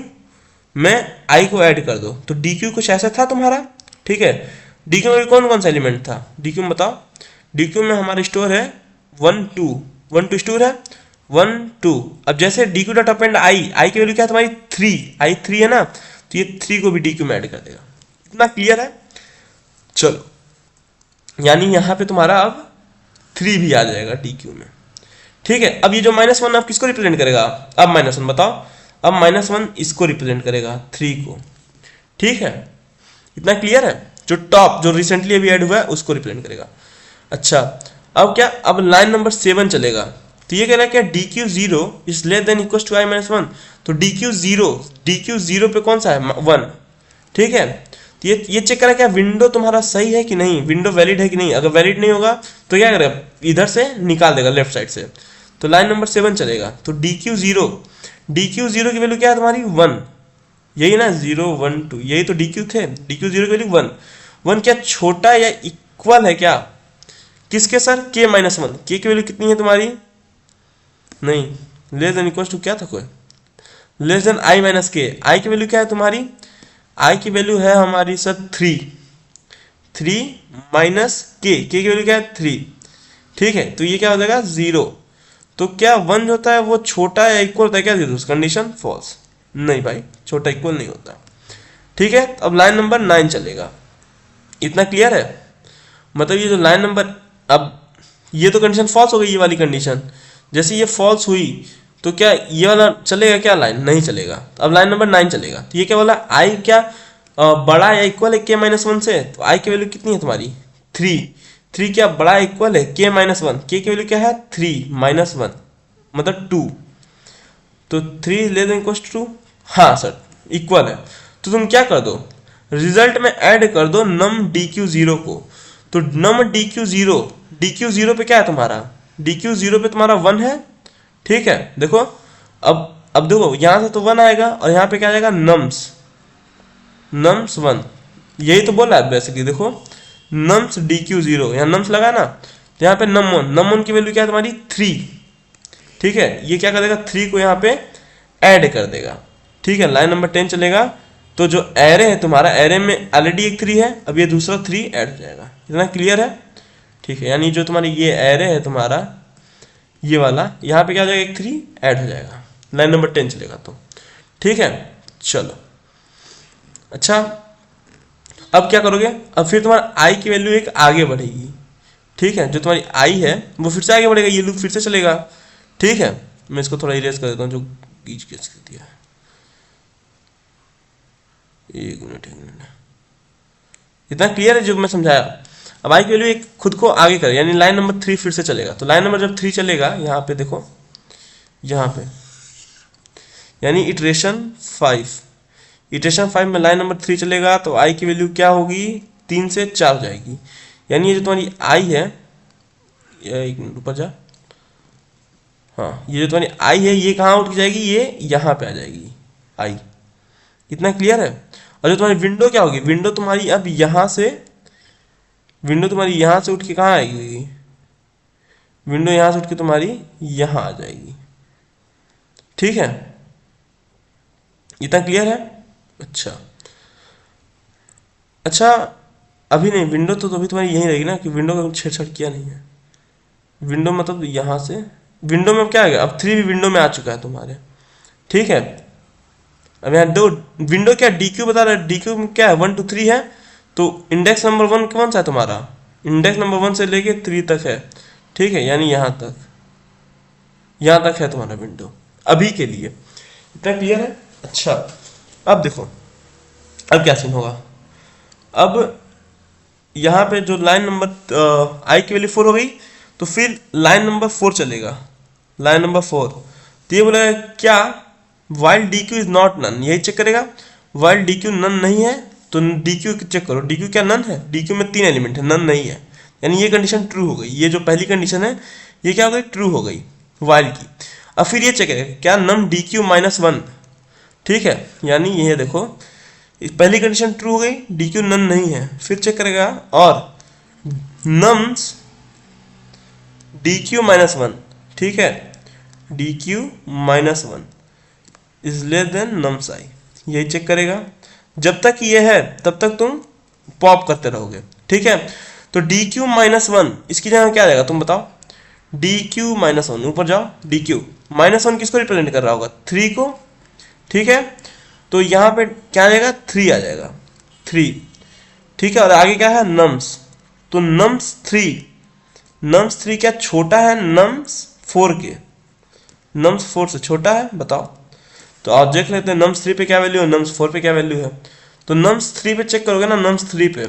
Speaker 1: में आई को ऐड कर दो, तो डी क्यू कुछ ऐसा था तुम्हारा, ठीक है। डी क्यू में कौन कौन सा एलिमेंट था, डी क्यू में बताओ। डी क्यू में हमारा स्टोर है 1 2 स्टोर है 1 2। अब जैसे डी क्यू डॉट अपेंड आई, आई की वैल्यू क्या है तुम्हारी 3, आई 3 है ना, तो ये 3 को भी डी क्यू में ऐड कर देगा। इतना क्लियर है, चलो यानी यहाँ पे तुम्हारा अब 3 भी आ जाएगा डी क्यू में, ठीक है। अब ये जो -1 अब किसको रिप्रेजेंट करेगा, अब -1 बताओ, अब -1 इसको रिप्रेजेंट करेगा 3 को, ठीक है। इतना क्लियर है, जो टॉप जो रिसेंटली अभी ऐड हुआ है उसको रिप्रेजेंट करेगा। अच्छा अब क्या, अब लाइन नंबर 7 चलेगा, तो ये कह रहा है क्या D Q 0 is less than equal to I -1, तो डी क्यू 0 पे कौन सा है 1, ठीक है। तो ये चेक करा क्या विंडो तुम्हारा सही है कि नहीं, विंडो वैलिड है कि नहीं, अगर वैलिड नहीं होगा तो क्या करेगा इधर से निकाल देगा लेफ्ट साइड से, तो लाइन नंबर 7 चलेगा। तो डी क्यू 0 की वैल्यू क्या है तुम्हारी 1, यही ना 0 1 2, यही तो डी क्यू थे, डी क्यू 0 की वैल्यू 1 क्या छोटा या इक्वल है क्या किसके सर के -1, के की वैल्यू कितनी है तुम्हारी, नहीं लेस देन इक्वल टू क्या था कोई, लेस देन आई माइनस के, आई की वैल्यू क्या है तुम्हारी, आई की वैल्यू है हमारी सर 3 माइनस के की वैल्यू क्या है 3, ठीक है। तो ये क्या हो जाएगा 0, तो क्या 1 जो होता है वो छोटा या इक्वल होता है क्या 0, कंडीशन फॉल्स, नहीं भाई छोटा इक्वल नहीं होता, ठीक है। अब लाइन नंबर 9 चलेगा, इतना क्लियर है, मतलब ये जो लाइन नंबर, अब ये तो कंडीशन फॉल्स हो गई, ये वाली कंडीशन जैसे ये फॉल्स हुई तो क्या ये वाला चलेगा क्या, लाइन नहीं चलेगा। अब लाइन नंबर 9 चलेगा, तो ये क्या बोला आई क्या बड़ा या इक्वल है के -1 से, तो आई की वैल्यू कितनी है तुम्हारी 3 क्या बड़ा इक्वल है के -1, के की वैल्यू क्या है 3 -1 मतलब 2, तो 3 लेस देन इक्वल टू, हाँ सर इक्वल है, तो तुम क्या कर दो रिजल्ट में ऐड कर दो नम डी क्यू 0 को, तो नम डी क्यू 0 पे क्या है तुम्हारा, डी क्यू 0 पे तुम्हारा 1 है, ठीक है। देखो अब देखो यहां से तो 1 आएगा और यहाँ पे क्या आ जाएगा नम्स 1, यही तो बोला है बेसिकली, देखो नम्स डी क्यू 0, यहाँ नम्स लगा ना, तो यहाँ पे नम 1 की वैल्यू क्या है तुम्हारी 3, ठीक है। ये क्या कर देगा 3 को यहाँ पे ऐड कर देगा, ठीक है। लाइन नंबर 10 चलेगा, तो जो एरे है तुम्हारा, एरे में ऑलरेडी एक 3 है, अब ये दूसरा 3 ऐड हो जाएगा, इतना क्लियर है, ठीक है। यानी जो तुम्हारी ये एरे है तुम्हारा ये वाला, यहाँ पे क्या हो जाएगा एक 3 ऐड हो जाएगा, लाइन नंबर 10 चलेगा तो, ठीक है। चलो अच्छा अब क्या करोगे, अब फिर तुम्हारा आई की वैल्यू एक आगे बढ़ेगी, ठीक है। जो तुम्हारी आई है वो फिर से आगे बढ़ेगा, ये लूप फिर से चलेगा, ठीक है। मैं इसको थोड़ा इरेज कर देता हूँ जो गीच गीच कर दिया है, एक मिनट इतना क्लियर है जो मैं समझाया। अब आई की वैल्यू एक खुद को आगे कर, यानी लाइन नंबर 3 फिर से चलेगा, तो लाइन नंबर जब 3 चलेगा यहाँ पे देखो, यहाँ पे यानी इटरेशन 5 में लाइन नंबर 3 चलेगा, तो आई की वैल्यू क्या होगी 3 से 4 हो जाएगी, यानी ये जो तुम्हारी आई है, एक मिनट ऊपर जा, हाँ ये जो तुम्हारी आई है ये कहाँ उठ जाएगी, ये यहाँ पे आ जाएगी आई, इतना क्लियर है। और जो तुम्हारी विंडो क्या होगी, विंडो तुम्हारी अब यहाँ से, विंडो तुम्हारी यहाँ से उठ के कहाँ आएगी, विंडो यहाँ से उठ के तुम्हारी यहाँ आ जाएगी, ठीक है। इतना क्लियर है, अच्छा अभी नहीं, विंडो तो अभी तुम्हारी यहीं रहेगी ना, कि विंडो का छेड़छाड़ किया नहीं है, विंडो मतलब यहाँ से, विंडो में क्या आ गया, अब 3 भी विंडो में आ चुका है तुम्हारे, ठीक है। अब यहाँ दो विंडो क्या डी क्यू बता रहा है, डी क्यू में क्या है 1 2 3 है, तो इंडेक्स नंबर 1 कौन सा है तुम्हारा इंडेक्स नंबर 1 से लेके 3 तक है, ठीक है, यानी यहाँ तक है तुम्हारा विंडो अभी के लिए। इतना क्लियर है? अच्छा, अब देखो अब क्या सीन होगा। अब यहाँ पे जो लाइन नंबर आई की वैल्यू 4 हो गई, तो फिर लाइन नंबर 4 चलेगा, लाइन नंबर 4। तो ये बोलेगा क्या, while D Q is not none, यही चेक करेगा। वाइल डी क्यू नन नहीं है तो डी क्यू चेक करो, डी क्यू क्या नन है, डी क्यू में 3 एलिमेंट है, नन नहीं है, यानी ये कंडीशन ट्रू हो गई। ये जो पहली कंडीशन है ये क्या हो गई, ट्रू हो गई वाइल की। अब फिर ये चेक करेगा क्या नम डी क्यू -1, ठीक है, यानी ये देखो पहली कंडीशन ट्रू हो गई, डी क्यू नन नहीं है। फिर चेक करेगा और नम्स डी क्यू -1, ठीक है, D Q -1 is less than nums I, यही चेक करेगा। जब तक ये है तब तक तुम पॉप करते रहोगे, ठीक है। तो डी क्यू -1 इसकी जगह क्या रहेगा तुम बताओ, डी क्यू -1, ऊपर जाओ, डी क्यू -1 किसको रिप्रेजेंट कर रहा होगा, 3 को, ठीक है। तो यहाँ पे क्या आ जाएगा, 3 आ जाएगा, 3, ठीक है। और आगे क्या है, नम्स, तो नम्स 3 क्या छोटा है नम्स 4 के, नम्स 4 से छोटा है, बताओ। तो आप देख लेते हैं नम्स 3 पे क्या वैल्यू है, नम्स 4 पे क्या वैल्यू है। तो नम्स 3 पे चेक करोगे ना, नम्स 3 पे,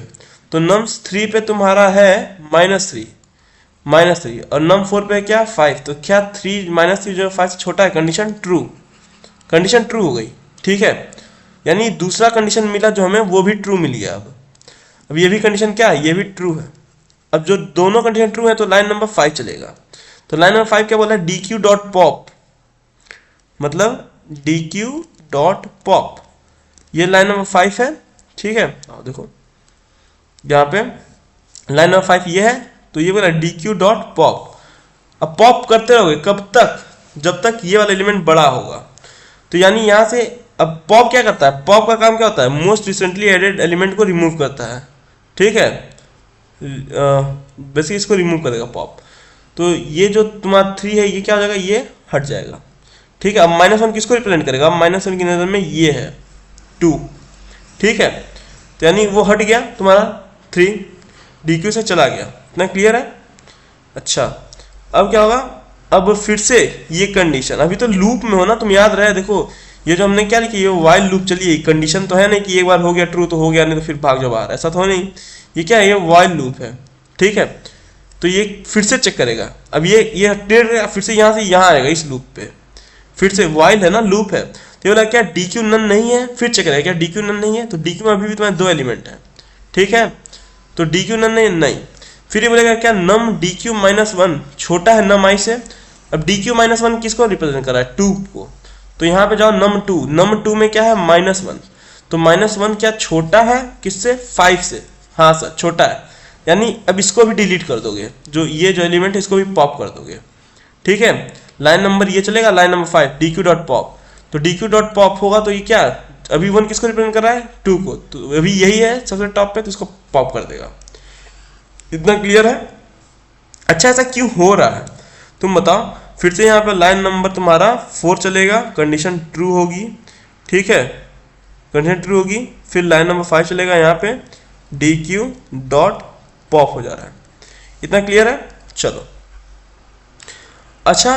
Speaker 1: तो नम्स 3 पे तुम्हारा है -3 और नम 4 पे क्या 5, तो क्या 3 -3 जो 5 से छोटा है, कंडीशन ट्रू हो गई, ठीक है। यानी दूसरा कंडीशन मिला जो हमें वो भी ट्रू मिल गया। अब ये भी कंडीशन क्या है, ये भी ट्रू है। अब जो दोनों कंडीशन ट्रू है तो लाइन नंबर 5 चलेगा। तो लाइन नंबर 5 क्या बोला है, डी क्यू डॉट पॉप, मतलब डी क्यू डॉट पॉप, ये लाइन नंबर 5 है, ठीक है। आओ देखो यहाँ पे लाइन नंबर 5 ये है, तो ये बोला डी क्यू डॉट पॉप। अब पॉप करते रहोगे कब तक, जब तक ये वाला एलिमेंट बड़ा होगा। तो यानी यहाँ से अब पॉप क्या करता है, पॉप का काम क्या होता है, मोस्ट रिसेंटली एडेड एलिमेंट को रिमूव करता है, ठीक है, बेसिकली इसको रिमूव करेगा पॉप। तो ये जो तुम्हारा 3 है ये क्या हो जाएगा, ये हट जाएगा, ठीक है। अब -1 किसको रिप्रेजेंट करेगा, अब -1 की नज़र में ये है 2, ठीक है। तो यानी वो हट गया तुम्हारा 3, डी क्यू से चला गया। इतना क्लियर है? अच्छा, अब क्या होगा, अब फिर से ये कंडीशन, अभी तो लूप में हो ना, तुम याद रहे, देखो ये जो हमने क्या लिखी, ये वाइल लूप चलिए, कंडीशन तो है नहीं कि एक बार हो गया ट्रू तो हो गया, नहीं तो फिर भाग जाओ बाहर, ऐसा तो नहीं। ये क्या है, ये वाइल लूप है, ठीक है। तो ये फिर से चेक करेगा, अब ये टेढ़ फिर से यहाँ आएगा इस लूप पे, फिर से वाइल है ना, लूप है। तो ये बोला क्या डी क्यू नन नहीं है, फिर चेक करेगा क्या डी क्यू नन नहीं है, तो डी क्यू में अभी भी तुम्हारे 2 एलिमेंट है, ठीक है। तो डी क्यू नन नहीं, फिर ये बोलेगा क्या नम डी क्यू -1 छोटा है नम आई से। अब डी क्यू -1 किसको रिप्रेजेंट कर रहा है, 2 को। तो यहाँ पे जाओ नम 2 में क्या है -1, तो -1 क्या छोटा है किससे, 5 से, हाँ सर छोटा है। यानी अब इसको भी डिलीट कर दोगे, जो ये जो एलिमेंट है इसको भी पॉप कर दोगे, ठीक है। लाइन नंबर ये चलेगा, line number 5 D Q dot pop. तो डी क्यू डॉट पॉप होगा तो ये क्या, अभी 1 किसको रिप्रेजेंट कर रहा है, 2 को, तो अभी यही है सबसे टॉप पे, तो इसको पॉप कर देगा। इतना क्लियर है? अच्छा, ऐसा क्यों हो रहा है तुम बताओ। फिर से यहाँ पे लाइन नंबर तुम्हारा 4 चलेगा, कंडीशन ट्रू होगी, ठीक है, कंडीशन ट्रू होगी। फिर लाइन नंबर 5 चलेगा, यहाँ पे डी क्यू डॉट पॉप हो जा रहा है। इतना क्लियर है? चलो अच्छा,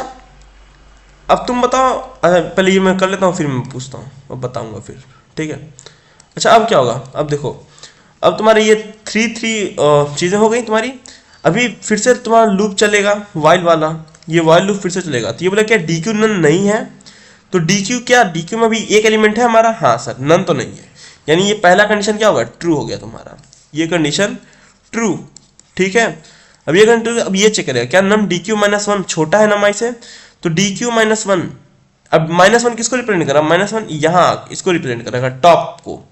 Speaker 1: अब तुम बताओ। अच्छा पहले ये मैं कर लेता हूँ, फिर मैं पूछता हूँ और बताऊंगा फिर, ठीक है। अच्छा अब क्या होगा, अब देखो, अब तुम्हारी ये 3 चीज़ें हो गई तुम्हारी। अभी फिर से तुम्हारा लूप चलेगा वाइल वाला, ये वाइल लूप फिर से चलेगा। तो ये बोला क्या डी क्यू नन नहीं है, तो डी क्यू क्या, डी क्यू में अभी एक एलिमेंट है हमारा, हाँ सर नन तो नहीं है, यानी ये पहला कंडीशन क्या होगा, ट्रू हो गया तुम्हारा, ये कंडीशन ट्रू, ठीक है। अब ये कंडीशन, अब ये चेक करेगा क्या नम डी क्यू -1 छोटा है नम आई से, तो डी क्यू -1, अब -1 किसको रिप्रेजेंट करा, -1 यहाँ इसको रिप्रेजेंट करेगा टॉप को,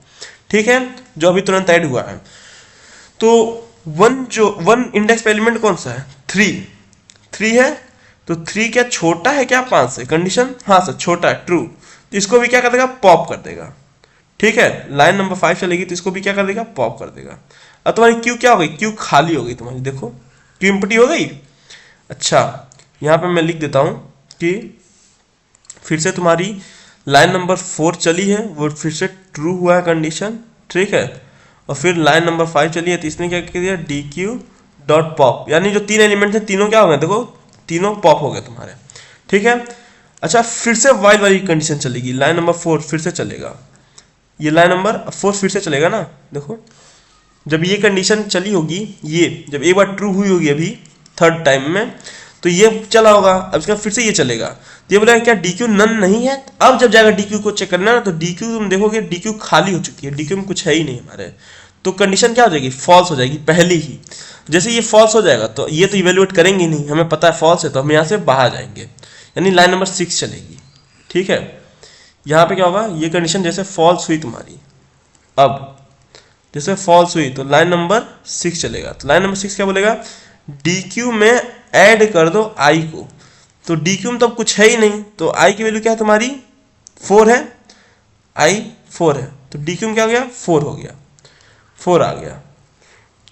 Speaker 1: ठीक है, जो अभी तुरंत ऐड हुआ है। तो 1 इंडेक्स पे एलिमेंट कौन सा है, 3 है, तो 3 क्या छोटा है क्या 5 से, कंडीशन हाँ सर छोटा है, ट्रू। तो इसको भी क्या कर देगा, पॉप कर देगा, ठीक है। लाइन नंबर 5 चलेगी तो इसको भी क्या कर देगा, पॉप कर देगा। अब तुम्हारी क्यू क्या हो गई, क्यू खाली हो गई तुम्हारी, देखो क्यू एम्प्टी हो गई। अच्छा यहाँ पे मैं लिख देता हूँ कि फिर से तुम्हारी लाइन नंबर 4 चली है, वो फिर से ट्रू हुआ है कंडीशन, ठीक है। और फिर लाइन नंबर 5 चली है, तो इसने क्या कर दिया, डी क्यू डॉट पॉप, यानी जो 3 एलिमेंट है तीनों क्या हो गए, देखो तीनों पॉप हो गए तुम्हारे, ठीक है। अच्छा फिर से वाइल वाली कंडीशन चलेगी, लाइन नंबर 4 फिर से चलेगा, ये लाइन नंबर 4 फिर से चलेगा ना। देखो जब ये कंडीशन चली होगी, ये जब एक बार ट्रू हुई होगी अभी थर्ड टाइम में, तो ये चला होगा, अब इसका फिर से ये चलेगा, तो ये बोलेगा क्या डी क्यू नन नहीं है। अब जब जाएगा डी क्यू को चेक करना ना, तो डी क्यू तुम देखोगे डी क्यू खाली हो चुकी है, डी क्यू में कुछ है ही नहीं हमारे, तो कंडीशन क्या हो जाएगी, फॉल्स हो जाएगी पहले ही। जैसे ये फॉल्स हो जाएगा तो ये तो इवेल्युएट करेंगे नहीं, हमें पता है फॉल्स है, तो हम यहाँ से बाहर जाएंगे, यानी लाइन नंबर 6 चलेगी, ठीक है। यहाँ पे क्या होगा, ये कंडीशन जैसे फॉल्स हुई तुम्हारी, अब जैसे फॉल्स हुई तो लाइन नंबर 6 चलेगा, तो लाइन नंबर 6 क्या बोलेगा, डी क्यू में ऐड कर दो आई को, तो डी क्यू में तो अब कुछ है ही नहीं, तो आई की वैल्यू क्या है तुम्हारी 4 है, आई 4 है, तो डी क्यू में क्या हो गया 4 हो गया, 4 आ गया।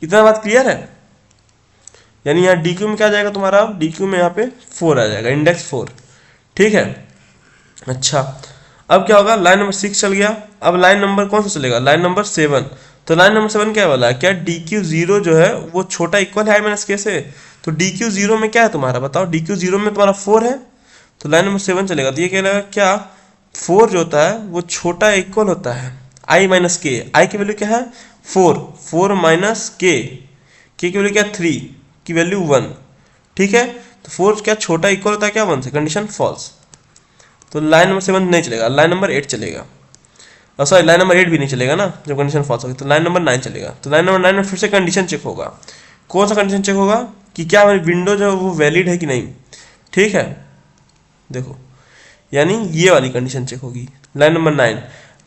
Speaker 1: इतना बात क्लियर है, यानी यहाँ डी क्यू में क्या आ जाएगा तुम्हारा, डी क्यू में यहाँ पे 4 आ जाएगा, इंडेक्स 4, ठीक है। अच्छा अब क्या होगा, लाइन नंबर 6 चल गया, अब लाइन नंबर कौन सा चलेगा, लाइन नंबर 7, तो लाइन नंबर 7 क्या वाला है, क्या डी क्यू 0 जो है वो छोटा इक्वल है आई माइनस के से, तो डी क्यू 0 में क्या है तुम्हारा बताओ, डी क्यू 0 में तुम्हारा 4 है, तो लाइन नंबर 7 चलेगा, तो ये क्या लगेगा, क्या 4 जो होता है वो छोटा इक्वल होता है आई माइनस के, आई की वैल्यू क्या है 4, 4 माइनस के की वैल्यू क्या 3 की वैल्यू 1, ठीक है, तो 4 क्या छोटा इक्वल होता है क्या 1 से, कंडीशन फॉल्स, तो लाइन नंबर 7 नहीं चलेगा, लाइन नंबर 8 चलेगा, सॉरी लाइन नंबर 8 भी नहीं चलेगा ना जब कंडीशन फॉल्स होगी, तो लाइन नंबर 9 चलेगा, तो लाइन नंबर 9 में फिर से कंडीशन चेक होगा, कौन सा कंडीशन चेक होगा कि क्या हमारी विंडो जो है वो वैलिड है कि नहीं, ठीक है। देखो यानी ये वाली कंडीशन चेक होगी, line number 9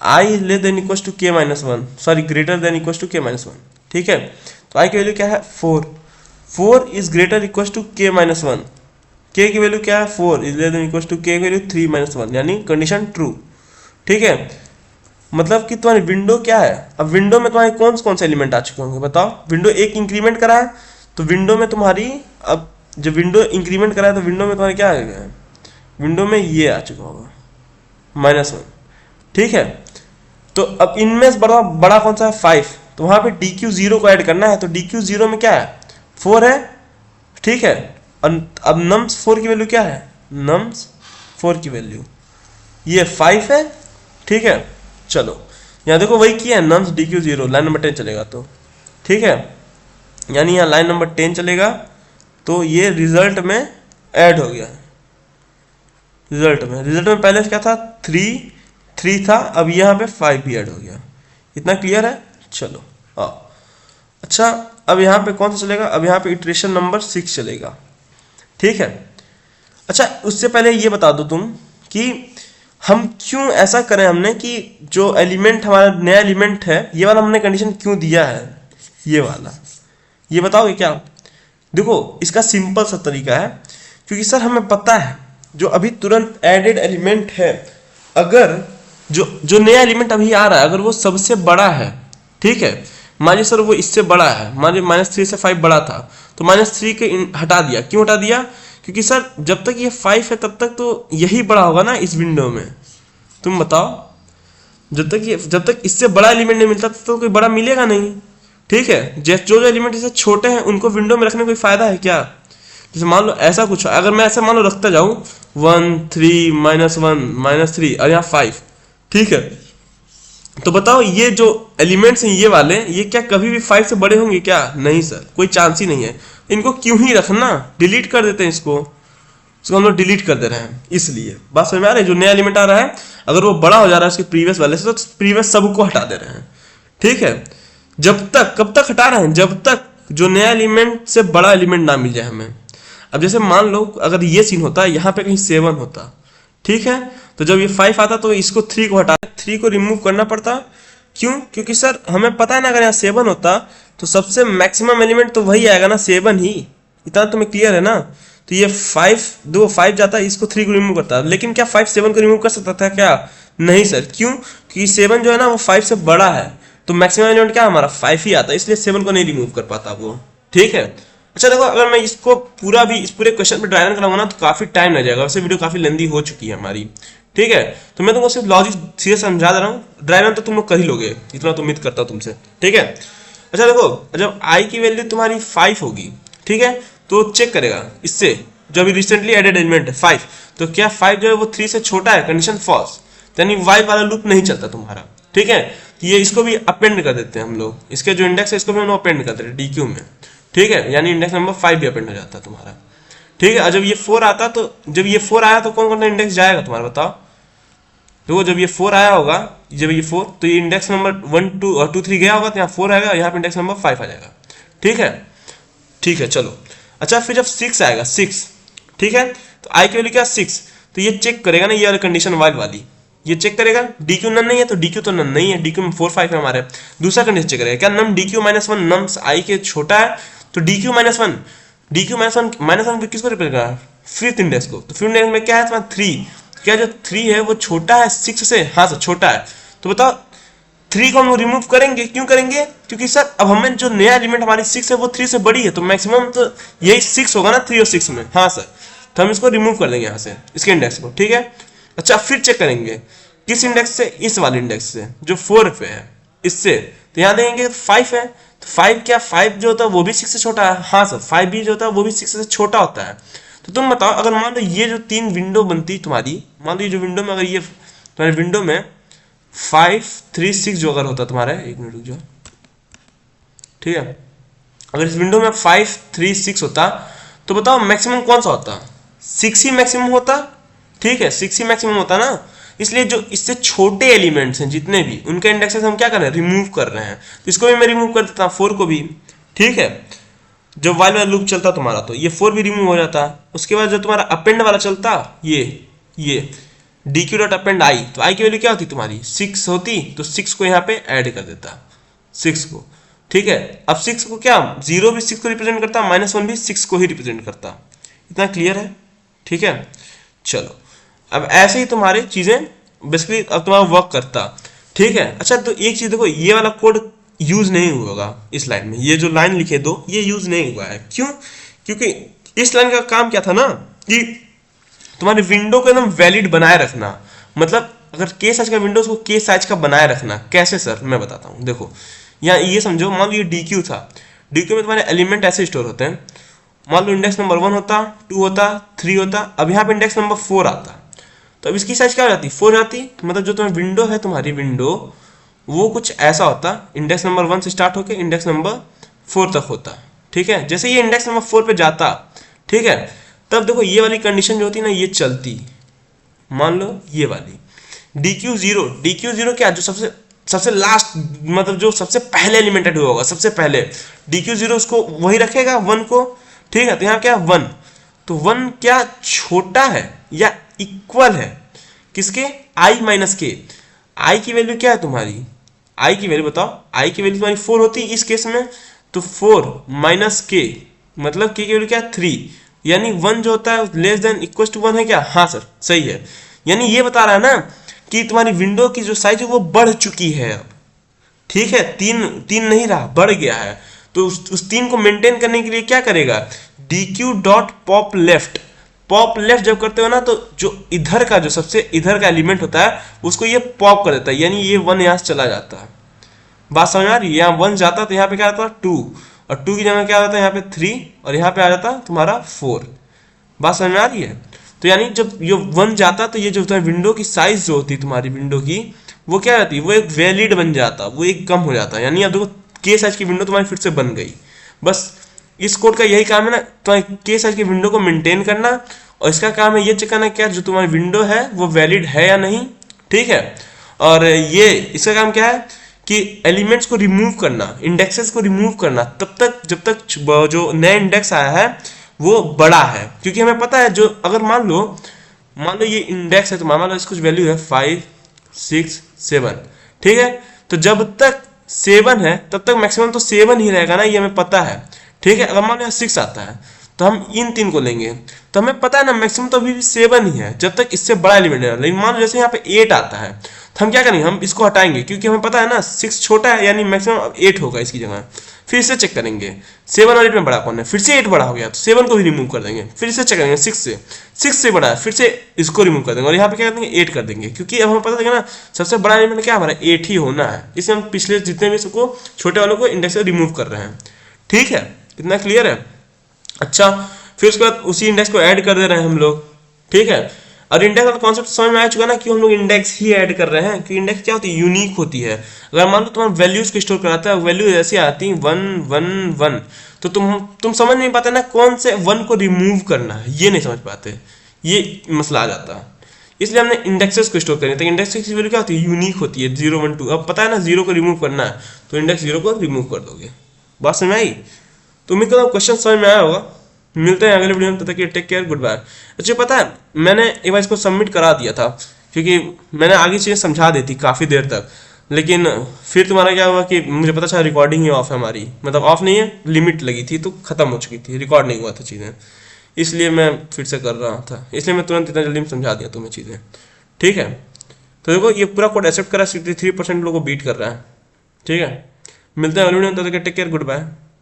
Speaker 1: I less than equal to K minus 1, sorry greater than equal to K minus 1, ठीक है, तो आई की वैल्यू क्या है 4, 4 is greater equal to K minus 1, K की वैल्यू क्या है 4 is less than equal to K की वैल्यू 3 माइनस 1, यानी कंडीशन ट्रू, ठीक है। मतलब कि तुम्हारी विंडो क्या है, अब विंडो में तुम्हारे कौन से एलिमेंट आ चुके होंगे बताओ, विंडो एक इंक्रीमेंट करा है, तो विंडो में तुम्हारी अब जब विंडो इंक्रीमेंट करा है तो विंडो में तुम्हारे क्या आ गया, विंडो में ये आ चुका होगा -1, ठीक है। तो अब इनमें बड़ा बड़ा कौन सा है 5, तो वहां पे डी क्यू 0 को ऐड करना है, तो डी क्यू 0 में क्या है 4 है, ठीक है। अब नम्स 4 की वैल्यू क्या है, नम्स 4 की वैल्यू ये 5 है, ठीक है। चलो यहाँ देखो वही किया है, nums D Q 0 line number 10 चलेगा, तो ठीक है, यानी यहाँ लाइन नंबर 10 चलेगा, तो ये रिजल्ट में ऐड हो गया, रिजल्ट में पहले क्या था 3 था, अब यहाँ पे 5 भी ऐड हो गया, इतना क्लियर है। चलो अच्छा अब यहाँ पे कौन सा चलेगा, अब यहाँ पे इटरेशन नंबर 6 चलेगा, ठीक है। अच्छा उससे पहले ये बता दो तुम कि हम क्यों ऐसा करें, हमने कि जो एलिमेंट हमारा नया एलिमेंट है ये वाला हमने कंडीशन क्यों दिया है, ये वाला ये बताओगे क्या। देखो इसका सिंपल सा तरीका है, क्योंकि सर हमें पता है जो अभी तुरंत एडेड एलिमेंट है, अगर जो नया एलिमेंट अभी आ रहा है अगर वो सबसे बड़ा है, ठीक है, मान लीजिए सर वो इससे बड़ा है, मान लीजिए -3 से 5 बड़ा था, तो -3 के हटा दिया, क्यों हटा दिया, क्योंकि सर जब तक ये 5 है तब तक तो यही बड़ा होगा ना इस विंडो में, तुम बताओ, जब तक इससे बड़ा एलिमेंट नहीं मिलता तो कोई बड़ा मिलेगा नहीं, ठीक है। जो एलिमेंट इससे छोटे हैं उनको विंडो में रखने का कोई फायदा है क्या, जैसे मान लो ऐसा कुछ, अगर मैं ऐसे मान लो रखता जाऊं 1 3 -1 -3 और यहाँ 5, ठीक है, तो बताओ ये जो एलिमेंट्स हैं ये वाले, ये क्या कभी भी 5 से बड़े होंगे क्या, नहीं सर, कोई चांस ही नहीं है, इनको क्यों ही रखना, डिलीट कर देते हैं इसको हम लोग डिलीट कर दे रहे हैं, इसलिए बात समझ में आ रही है। जो नया एलिमेंट आ रहा है अगर वो बड़ा हो जा रहा है उसके प्रीवियस वाले से, तो प्रीवियस सबको हटा दे रहे हैं, ठीक है। जब तक कब तक हटा रहे हैं, जब तक जो नया एलिमेंट से बड़ा एलिमेंट ना मिल जाए हमें। अब जैसे मान लो अगर ये सीन होता है, यहाँ पे कहीं 7 होता, ठीक है, तो जब ये 5 आता तो इसको 3 को हटा, 3 को रिमूव करना पड़ता, क्यों, क्योंकि सर हमें पता है ना अगर यहाँ 7 होता तो सबसे मैक्सिमम एलिमेंट तो वही आएगा ना 7 ही, इतना तुम्हें क्लियर है ना। तो ये 5 जाता है, इसको 3 को रिमूव करता है, लेकिन क्या 5 7 को रिमूव कर सकता था क्या, नहीं सर, क्यों, क्योंकि 7 जो है ना वो 5 से बड़ा है, तो मैक्सिमम एलिमेंट क्या हमारा 5 ही आता है, इसलिए 7 को नहीं रिमूव कर पाता वो, ठीक है। अच्छा देखो अगर मैं इसको पूरा भी इस पूरे क्वेश्चन पे ड्राई रन कराऊंगा ना तो काफी टाइम लग जाएगा, वैसे वीडियो काफी लेंदी हो चुकी है हमारी, ठीक है। तो मैं तुमको सिर्फ लॉजिक सीधे समझा दे रहा हूँ, ड्राई रन तो तुम लोग कर ही लोगे, इतना तो उम्मीद करता हूँ तुमसे, ठीक है। अच्छा देखो, जब आई की वैल्यू तुम्हारी 5 होगी, ठीक है, तो चेक करेगा इससे, जो अभी रिसेंटली एडेड एलिमेंट है 5, तो क्या 5 जो है वो 3 से छोटा है, कंडीशन फॉल्स, यानी वाई वाला लूप नहीं चलता तुम्हारा, ठीक है। ये इसको भी अपेंड कर देते हैं हम लोग, इसके जो इंडेक्स है इसको भी हम लोग अपेंड कर देते हैं DQ में, ठीक है, यानी इंडेक्स नंबर 5 भी अपेंड हो जाता है तुम्हारा, ठीक है। और जब ये 4 आता, तो जब ये 4 आया तो कौन कौन सा इंडेक्स जाएगा तुम्हारा बताओ। देखो जब ये 4 आया होगा, जब ये 4, तो ये इंडेक्स नंबर 1 2 और 2 3 गया होगा, तो यहाँ 4 आएगा, यहाँ पे इंडेक्स नंबर 5 आ जाएगा, ठीक है, ठीक है। चलो अच्छा, फिर जब 6 आएगा, 6, ठीक है, तो आई की वैल्यू क्या 6, तो ये चेक करेगा ना, ये वाली कंडीशन वाली ये चेक करेगा, DQ नन नहीं है तो DQ तो नन नहीं है, DQ में 4 5 है हमारे। दूसरा कंडीशन चेक करेगा, क्या नम DQ -1 नम्स आई के छोटा है, तो DQ -1 -1 किसको रिप्रेजेंट करा, फिफ्थ इंडेक्स को, तो फिफ्थ इंडेक्स में क्या है तुम्हारा 3, क्या जो 3 है वो छोटा है 6 से, हाँ सर छोटा है, तो बताओ 3 को हम रिमूव करेंगे, क्यों करेंगे, क्योंकि सर अब हमें जो नया एलिमेंट हमारी 6 है वो 3 से बड़ी है, तो मैक्सिमम तो यही 6 होगा ना, 3 और 6 में, हाँ सर, तो हम इसको रिमूव कर देंगे यहाँ से, इसके इंडेक्स को, ठीक है। अच्छा फिर चेक करेंगे किस इंडेक्स से, इस वाले इंडेक्स से जो 4 पे है, इससे, तो यहाँ देखेंगे 5 है, तो 5 क्या 5 जो होता है वो भी 6 से छोटा है, हाँ सर 5 भी जो होता है वो भी 6 से छोटा होता है। तो तुम बताओ, अगर मान लो ये जो 3 विंडो बनती तुम्हारी, मान लो ये जो विंडो में, अगर ये तुम्हारे विंडो में 5 3 6 जो अगर होता तुम्हारा, एक मिनट रुक जाओ, ठीक है, अगर इस विंडो में 5 3 6 होता, तो बताओ मैक्सिमम कौन सा होता, 6 ही मैक्सिमम होता, ठीक है, 6 ही मैक्सिमम होता ना। इसलिए जो इससे छोटे एलिमेंट्स हैं जितने भी, उनके इंडेक्सेस हम क्या कर रहे हैं, रिमूव कर रहे हैं, तो इसको भी मैं रिमूव कर देता हूँ, 4 को भी, ठीक है। जब वाइल वाला लूप चलता तुम्हारा तो ये 4 भी रिमूव हो जाता। उसके बाद जब तुम्हारा अपेंड वाला चलता, ये DQ डॉट अपेंड आई, तो आई की वैल्यू क्या होती तुम्हारी 6 होती, तो 6 को यहाँ पे ऐड कर देता, 6 को, ठीक है। अब 6 को क्या, 0 भी 6 को रिप्रेजेंट करता, -1 भी 6 को ही रिप्रेजेंट करता, इतना क्लियर है, ठीक है। चलो अब ऐसे ही तुम्हारी चीजें बेसिकली अब तुम्हारा वर्क करता, ठीक है। अच्छा तो एक चीज देखो, ये वाला कोड यूज नहीं हुआ होगा इस लाइन में, ये जो लाइन लिखे दो ये यूज नहीं हुआ है, क्यों, क्योंकि इस लाइन का काम क्या था ना, कि तुम्हारी विंडो को एकदम वैलिड बनाए रखना, मतलब अगर के साइज का विंडो उसको के साइज का बनाए रखना, कैसे सर, मैं बताता हूँ। देखो यहाँ ये समझो, मान लो ये DQ था, DQ में तुम्हारे एलिमेंट ऐसे स्टोर होते हैं, मान लो इंडेक्स नंबर 1 होता, 2 होता, 3 होता, अब यहाँ पे इंडेक्स नंबर 4 आता, तो अब इसकी साइज क्या हो जाती, 4 जाती, मतलब जो तुम्हारी विंडो है, तुम्हारी विंडो वो कुछ ऐसा होता, इंडेक्स नंबर 1 से स्टार्ट होकर इंडेक्स नंबर 4 तक होता, ठीक है। जैसे ये इंडेक्स नंबर 4 पे जाता, ठीक है, तब देखो ये वाली कंडीशन जो होती ना ये चलती, मान लो ये वाली DQ0 क्या, जो सबसे लास्ट, मतलब जो सबसे पहले एलिमेंटेड हुआ होगा, सबसे पहले DQ0 उसको वही रखेगा 1 को, ठीक है। तो यहाँ क्या 1, तो 1 क्या छोटा है या इक्वल है किसके, I माइनस के, आई की वैल्यू क्या है तुम्हारी, आई की वैल्यू बताओ, आई की वैल्यू तुम्हारी 4 होती इस केस में, तो 4 माइनस के, मतलब के की वैल्यू क्या है 3, यानी 1 जो होता है लेस देन इक्वल टू 1 है क्या, हाँ सर सही है। यानी ये बता रहा है ना कि तुम्हारी विंडो की जो साइज है वो बढ़ चुकी है अब, ठीक है, 3 नहीं रहा, बढ़ गया है, तो उस 3 को मेंटेन करने के लिए क्या करेगा, DQ डॉट पॉप लेफ्ट जब करते हो ना, तो जो इधर का, जो सबसे इधर का एलिमेंट होता है उसको ये पॉप कर देता है, यानी ये 1 यहाँ से चला जाता है, बात समझ आ रही है, यहाँ 1 जाता तो यहाँ पे क्या आता 2, और 2 की जगह क्या आता है यहाँ पे 3, और यहाँ पे आ जाता तुम्हारा 4, बात समझ में आ रही है। तो यानी जब ये 1 जाता तो ये जो तुम्हारी विंडो की साइज जो होती तुम्हारी विंडो की, वो क्या रहती है, वो एक वैलिड बन जाता, वो एक कम हो जाता, यानी अब देखो के साइज की विंडो तुम्हारी फिर से बन गई। बस इस कोड का यही काम है ना, तुम्हारी के साइज की विंडो को मेंटेन करना, और इसका काम है ये चेक करना क्या जो तुम्हारी विंडो है वो वैलिड है या नहीं, ठीक है। और ये इसका काम क्या है कि एलिमेंट्स को रिमूव करना, इंडेक्सेस को रिमूव करना, तब तक जब तक जो नया इंडेक्स आया है वो बड़ा है, क्योंकि हमें पता है जो, अगर मान लो ये इंडेक्स है, तो मान लो इसकी कुछ वैल्यू है 5 6 7, ठीक है, तो जब तक 7 है तब तक मैक्सिमम तो 7 ही रहेगा ना, ये हमें पता है, ठीक है। अगर मान लो 6 आता है तो हम इन 3 को लेंगे, तो हमें पता है ना मैक्सिमम तो अभी भी 7 ही है जब तक इससे बड़ा एलिमेंट है, लेकिन मान लो जैसे यहाँ पे 8 आता है तो हम क्या करेंगे, हम इसको हटाएंगे क्योंकि हमें पता है ना 6 छोटा है, यानी मैक्सिमम 8 होगा इसकी जगह। फिर से चेक करेंगे 7 और 8 में बड़ा कौन है, फिर से 8 बड़ा हो गया तो 7 को भी रिमूव कर देंगे। फिर से चेक करेंगे 6 से बड़ा है, फिर से इसको रिमूव कर देंगे और यहाँ पे क्या कर देंगे 8 कर देंगे, क्योंकि अब हमें पता चलेगा ना सबसे बड़ा एलिमेंट क्या हमारा 8 ही होना है। इसलिए हम पिछले जितने भी सबको छोटे वालों को इंडेक्स से रिमूव कर रहे हैं। ठीक है, कितना क्लियर है। अच्छा, फिर उसके बाद उसी इंडेक्स को ऐड कर दे रहे हैं हम लोग। ठीक है, और इंडेक्स का कॉन्सेप्ट समझ में आ चुका ना कि हम लोग इंडेक्स ही ऐड कर रहे हैं, कि इंडेक्स क्या होती है, यूनिक होती है। अगर मान लो तुम्हारा वैल्यूज को स्टोर कराता है, वैल्यू ऐसी आती है 1 1 1, तो तुम समझ नहीं पाते ना कौन से 1 को रिमूव करना है, ये नहीं समझ पाते, ये मसला आ जाता है। इसलिए हमने इंडेक्सेस को स्टोर करनी है। तो इंडेक्स की वैल्यू क्या होती है, यूनिक होती है, 0 1 2। अब पता है ना 0 को रिमूव करना है तो इंडेक्स 0 को रिमूव कर दोगे। बात समझ में आई? तो उम्मीद करता हूँ क्वेश्चन समझ में आया होगा। मिलते हैं अगले वीडियो में, तब तक के टेक केयर, गुड बाय। अच्छा, पता है मैंने एक बार इसको सबमिट करा दिया था, क्योंकि मैंने आगे चीज़ें समझा दी थी काफ़ी देर तक, लेकिन फिर तुम्हारा क्या हुआ कि मुझे पता चला रिकॉर्डिंग ही ऑफ है हमारी, मतलब ऑफ नहीं है, लिमिट लगी थी तो ख़त्म हो चुकी थी, रिकॉर्ड नहीं हुआ था चीज़ें, इसलिए मैं फिर से कर रहा था। इसलिए मैं तुरंत इतना जल्दी में समझा दिया तुम्हें चीज़ें। ठीक है, तो देखो ये पूरा कोड एक्सेप्ट करा, 63% लोगों को बीट कर रहा है। ठीक है, मिलते हैं अगले वीडियो में, तब तक के टेक केयर, गुड बाय।